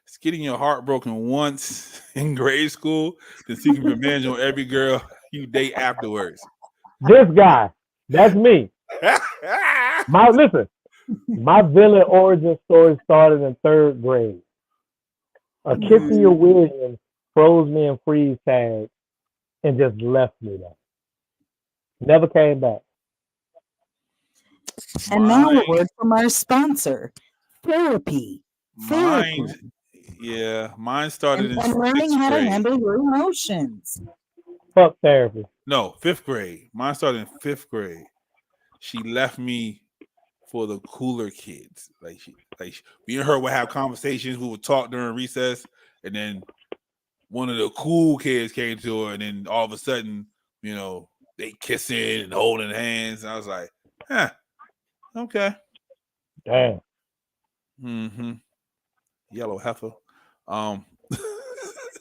It's getting your heart broken once in grade school, then seeking revenge on every girl you date afterwards. This guy, that's me. My villain origin story started in 3rd grade. Akithia Williams froze me in freeze tag and just left me there. Never came back. And now a word from our sponsor, therapy. Mine started in and learning 6th how to grade. handle your emotions. Fuck therapy. No, 5th grade. Mine started in 5th grade. She left me for the cooler kids. Me and her would have conversations. We would talk during recess, and then one of the cool kids came to her, and then all of a sudden, you know, they kissing and holding hands. And I was like, okay. Damn. Mm-hmm. Yellow heifer. Oh,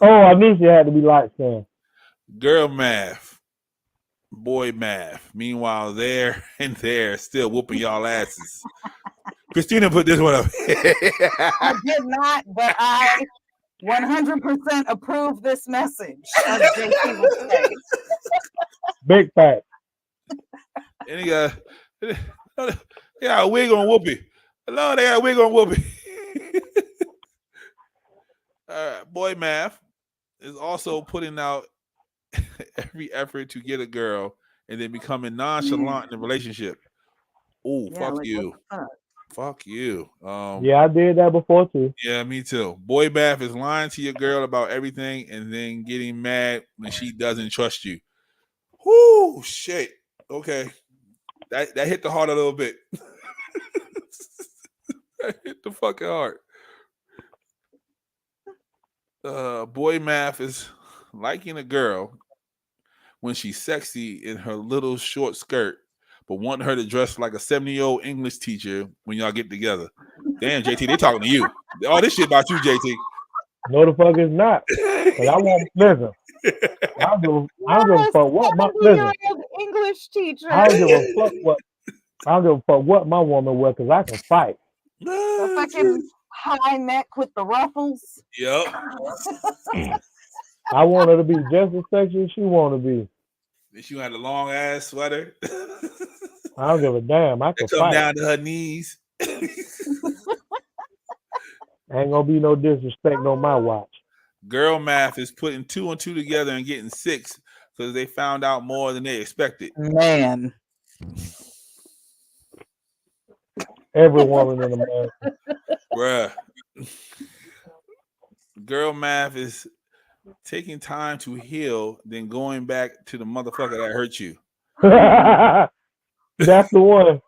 I knew she had to be light skinned. Girl math, boy math. Meanwhile, there still whooping y'all asses. Christina put this one up. I did not, but I 100% approve this message, as JP would say. Big fact. And he got a wig on Whoopi. Hello, they got a wig on Whoopi. Boy Math is also putting out every effort to get a girl and then becoming nonchalant in the relationship. Oh, Yeah, fuck like, you. what the fuck? Fuck you. Yeah, I did that before too. Yeah, me too. Boy Math is lying to your girl about everything and then getting mad when she doesn't trust you. Whoo, shit. Okay. That hit the heart a little bit. That hit the fucking heart. Boy Math is liking a girl when she's sexy in her little short skirt, but want her to dress like a 70-year-old English teacher when y'all get together. Damn, JT, they talking to you. All this shit about you, JT. No, the fuck is not. Cause I won't listen. I don't give a fuck what my listen. English teacher. I don't give a fuck what my woman wear, cause I can fight. The fucking high neck with the ruffles. Yep. I want her to be just as sexy as she want to be. She had a long ass sweater. I don't give a damn. I can Come fight. down to her knees. Ain't gonna be no disrespect on my watch. Girl Math is putting 2 and 2 together and getting 6 because they found out more than they expected. Man. Every woman in America. Bruh. Girl Math is taking time to heal, then going back to the motherfucker that hurt you. That's the one.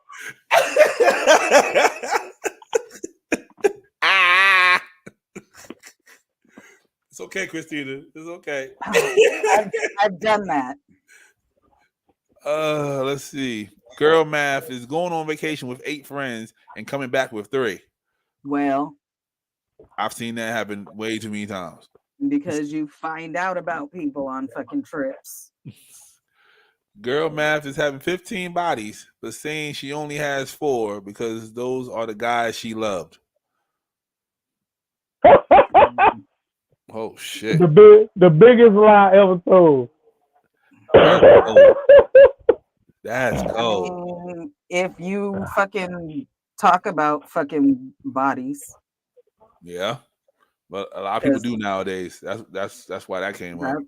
It's okay, Christina. It's okay. I've done that. Let's see. Girl Math is going on vacation with 8 friends and coming back with 3. Well, I've seen that happen way too many times. because you find out about people on fucking trips. Girl Math is having 15 bodies, but saying she only has 4 because those are the guys she loved. Oh shit! The biggest lie ever told. That's I cold. mean, if you fucking talk about fucking bodies, Yeah, but a lot of people do nowadays. That's why that came up. that's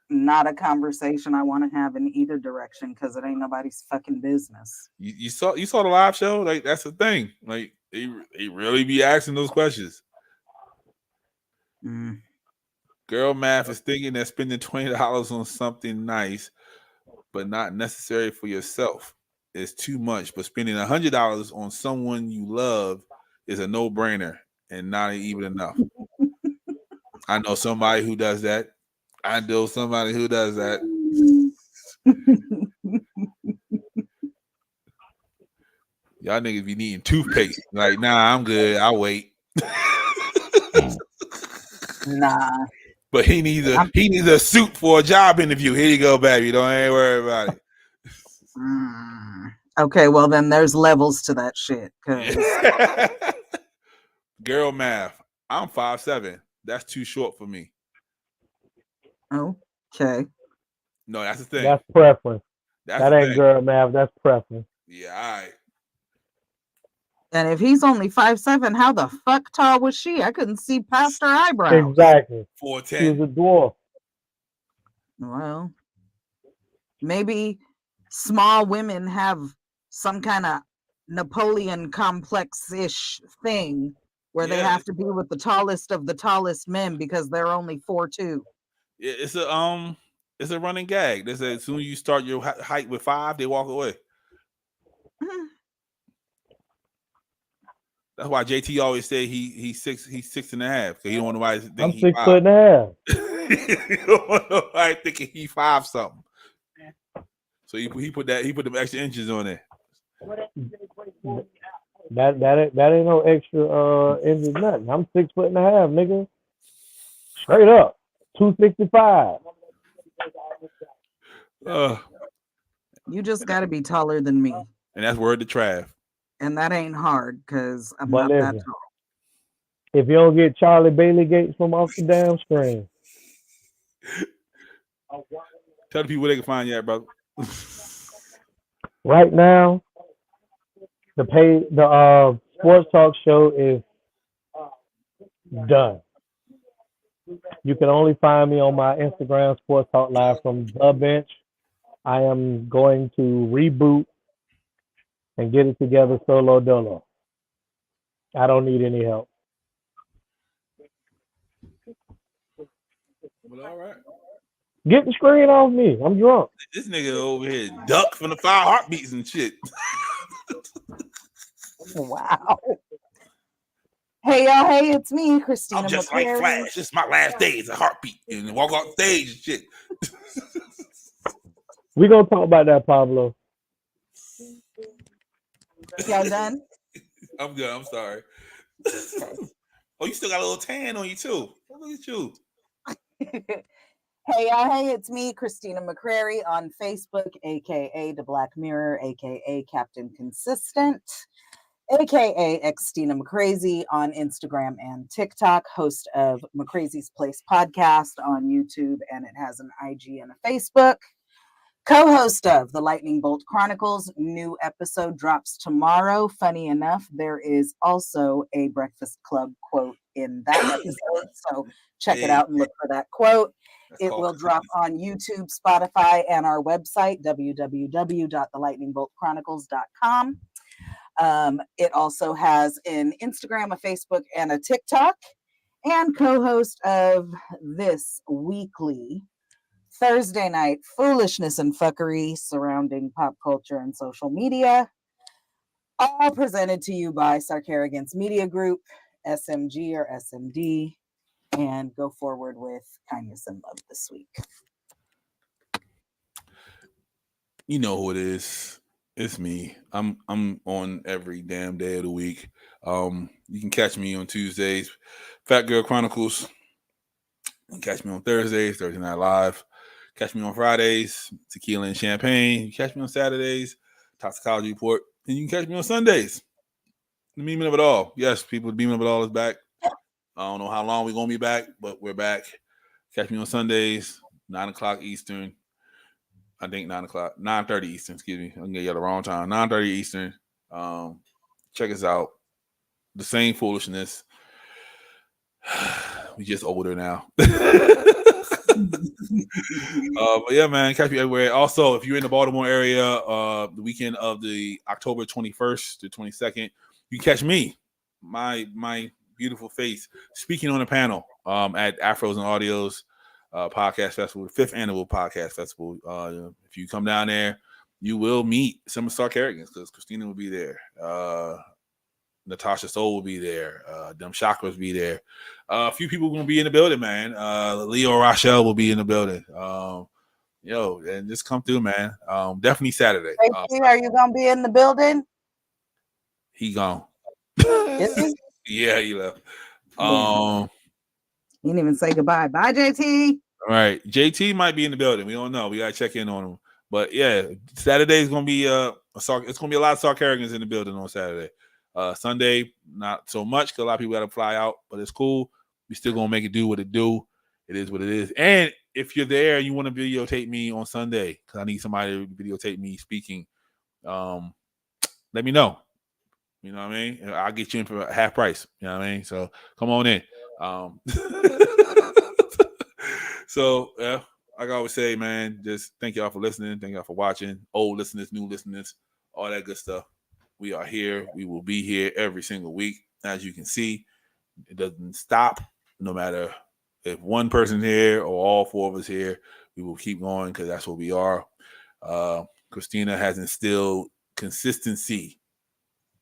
not a conversation I want to have in either direction because it ain't nobody's fucking business. You saw the live show. Like that's the thing. Like they really be asking those questions. Girl Math is thinking that spending $20 on something nice, but not necessary for yourself, is too much. But spending $100 on someone you love is a no-brainer and not even enough. I know somebody who does that. Y'all niggas be needing toothpaste. Like, nah, I'm good. I'll wait. Nah. But he needs a suit for a job interview. Here you go, baby. Don't ain't worry about it. Okay, well then there's levels to that shit. Girl Math. I'm 5'7". That's too short for me. Okay. No, that's the thing. That's preference. That's that the ain't thing. girl math. That's preference. Yeah, all right. And if he's only 5'7", how the fuck tall was she? I couldn't see past her eyebrows. Exactly. 4'10". She was a dwarf. Well, maybe small women have some kind of Napoleon complex-ish thing where they have to be with the tallest of the tallest men because they're only 4'2". It's a running gag. They say as soon as you start your height with 5, they walk away. That's why JT always say he's 6'6.5". He don't want nobody to think I'm he's 6'5". He don't want nobody thinking he 5 something. So he put them extra inches on there. That ain't no extra inches nothing. I'm 6'5", nigga. Straight up. 265. You just got to be taller than me. And that's word to Trav. And that ain't hard because I'm But not that listen, tall. if you don't get Charlie Bailey Gates from off the damn screen. Tell the people where they can find you at, brother. Right now, the sports talk show is done. You can only find me on my Instagram, Sports Talk Live from the bench. I am going to reboot and get it together solo dolo. I don't need any help. Well, all right. Get the screen off me. I'm drunk. This nigga over here duck from the 5 heartbeats and shit. Wow. Hey y'all, hey, it's me, Christina. I'm just McCary. like Flash. This is my last day as a heartbeat. And walk off stage and shit. We gonna talk about that, Pablo. Y'all done? I'm good. I'm sorry. Oh, you still got a little tan on you too. Oh, look at you. Hey y'all, hey, it's me, Christina McCrary on Facebook, aka The Black Mirror, aka Captain Consistent, aka Xtina McCrazy on Instagram and TikTok, host of McCrazy's Place podcast on YouTube, and it has an IG and a Facebook. Co-host of The Lightning Bolt Chronicles. New episode drops tomorrow. Funny enough, there is also a Breakfast Club quote in that episode, so check it out and look for that quote. It will drop on YouTube, Spotify, and our website, www.thelightningboltchronicles.com. It also has an Instagram, a Facebook, and a TikTok, and co-host of this weekly Thursday night foolishness and fuckery surrounding pop culture and social media, all presented to you by Sarkarigans Media Group, SMG or SMD, and go forward with kindness and love this week. You know who it is. It's me. I'm on every damn day of the week. You can catch me on Tuesdays, Fat Girl Chronicles. You can catch me on Thursdays, Thursday Night Live. Catch me on Fridays, Tequila and Champagne. You catch me on Saturdays, Toxicology Report. And you can catch me on Sundays. The Beaming of It All. Yes, people, the Beaming of It All is back. I don't know how long we're going to be back, but we're back. Catch me on Sundays, 9 o'clock Eastern. I think 9:30 Eastern, excuse me. I'm going to get you the wrong time. 9:30 Eastern. Check us out. The same foolishness. We just older now. But yeah, man, catch me everywhere. Also, if you're in the Baltimore area, the weekend of the October 21st to 22nd, you can catch me, my beautiful face, speaking on a panel at Afros and Audios Podcast Festival, the 5th annual Podcast Festival. If you come down there, you will meet some of Sarkarigans because Christina will be there. Natasha Soul will be there. Dem Chakras will be there. A few people going to be in the building, man. Leo Rochelle will be in the building. And just come through, man. Definitely Saturday. Are you going to be in the building? He gone. Is he? Yeah, he left. He didn't even say goodbye. Bye, JT. All right. JT might be in the building. We don't know. We got to check in on him. But yeah, Saturday is going to be it's going to be a lot of Sarkarigans in the building on Saturday. Sunday, not so much because a lot of people got to fly out, but it's cool. We still gonna make it do what it do. It is what it is. And if you're there and you want to videotape me on Sunday, because I need somebody to videotape me speaking, let me know. You know what I mean? I'll get you in for half price. You know what I mean? So come on in. So yeah, like I always say, man, just thank y'all for listening. Thank y'all for watching. Old listeners, new listeners, all that good stuff. We are here. We will be here every single week. As you can see, it doesn't stop. No matter if one person here or all 4 of us here, we will keep going because that's what we are. Christina has instilled consistency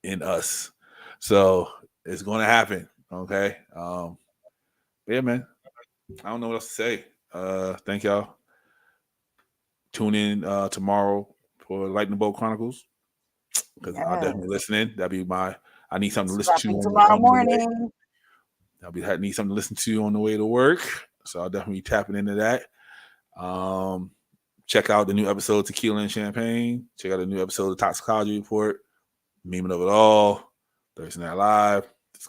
in us. So it's going to happen. Okay. Yeah, man. I don't know what else to say. Thank y'all. Tune in tomorrow for Lightning Bolt Chronicles. Because I'll definitely listen in. That'll be I need something to listen to tomorrow morning. I need something to listen to on the way to work. So I'll definitely be tapping into that. Check out the new episode of Tequila and Champagne. Check out the new episode of Toxicology Report. Memeing of It All. Thursday Night Live.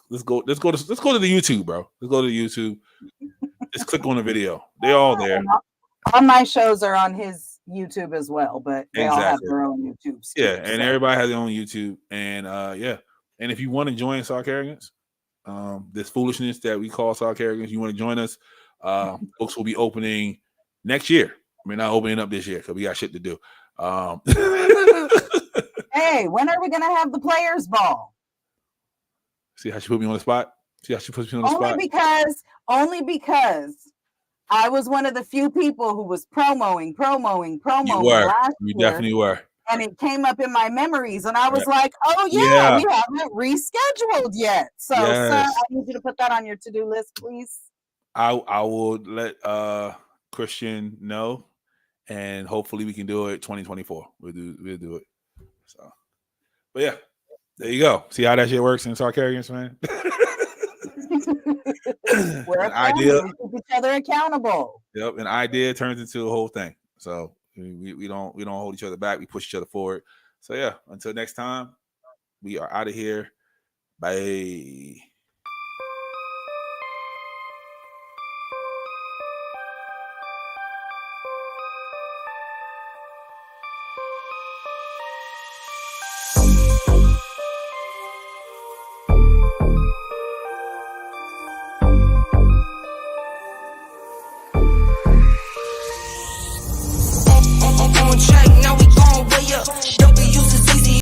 Let's go to the YouTube, bro. Let's go to the YouTube. Just click on the video. They're all there. All my shows are on his YouTube as well, but they all have their own YouTube. Yeah, and everybody has their own YouTube. And and if you want to join Sarkarigans, this foolishness that we call Sarkarigans, you want to join us, Books will be opening next year. We're not opening up this year because we got shit to do. Hey, when are we gonna have the players' ball? See how she put me on the spot? See how she puts me on the spot? Only because I was one of the few people who was promoting You were. last You year. definitely were. And it came up in my memories, and I was Yeah. like, "Oh yeah, Yeah. we haven't rescheduled yet." So, Yes. sir, I need you to put that on your to-do list, please. I will let Christian know, and hopefully we can do it 2024. We'll do it. So, but yeah, there you go. See how that shit works in Sarkarians, man. We're a An family. idea. We keep each other accountable. Yep, an idea turns into a whole thing. So we don't hold each other back. We push each other forward. So yeah, until next time, we are out of here. Bye.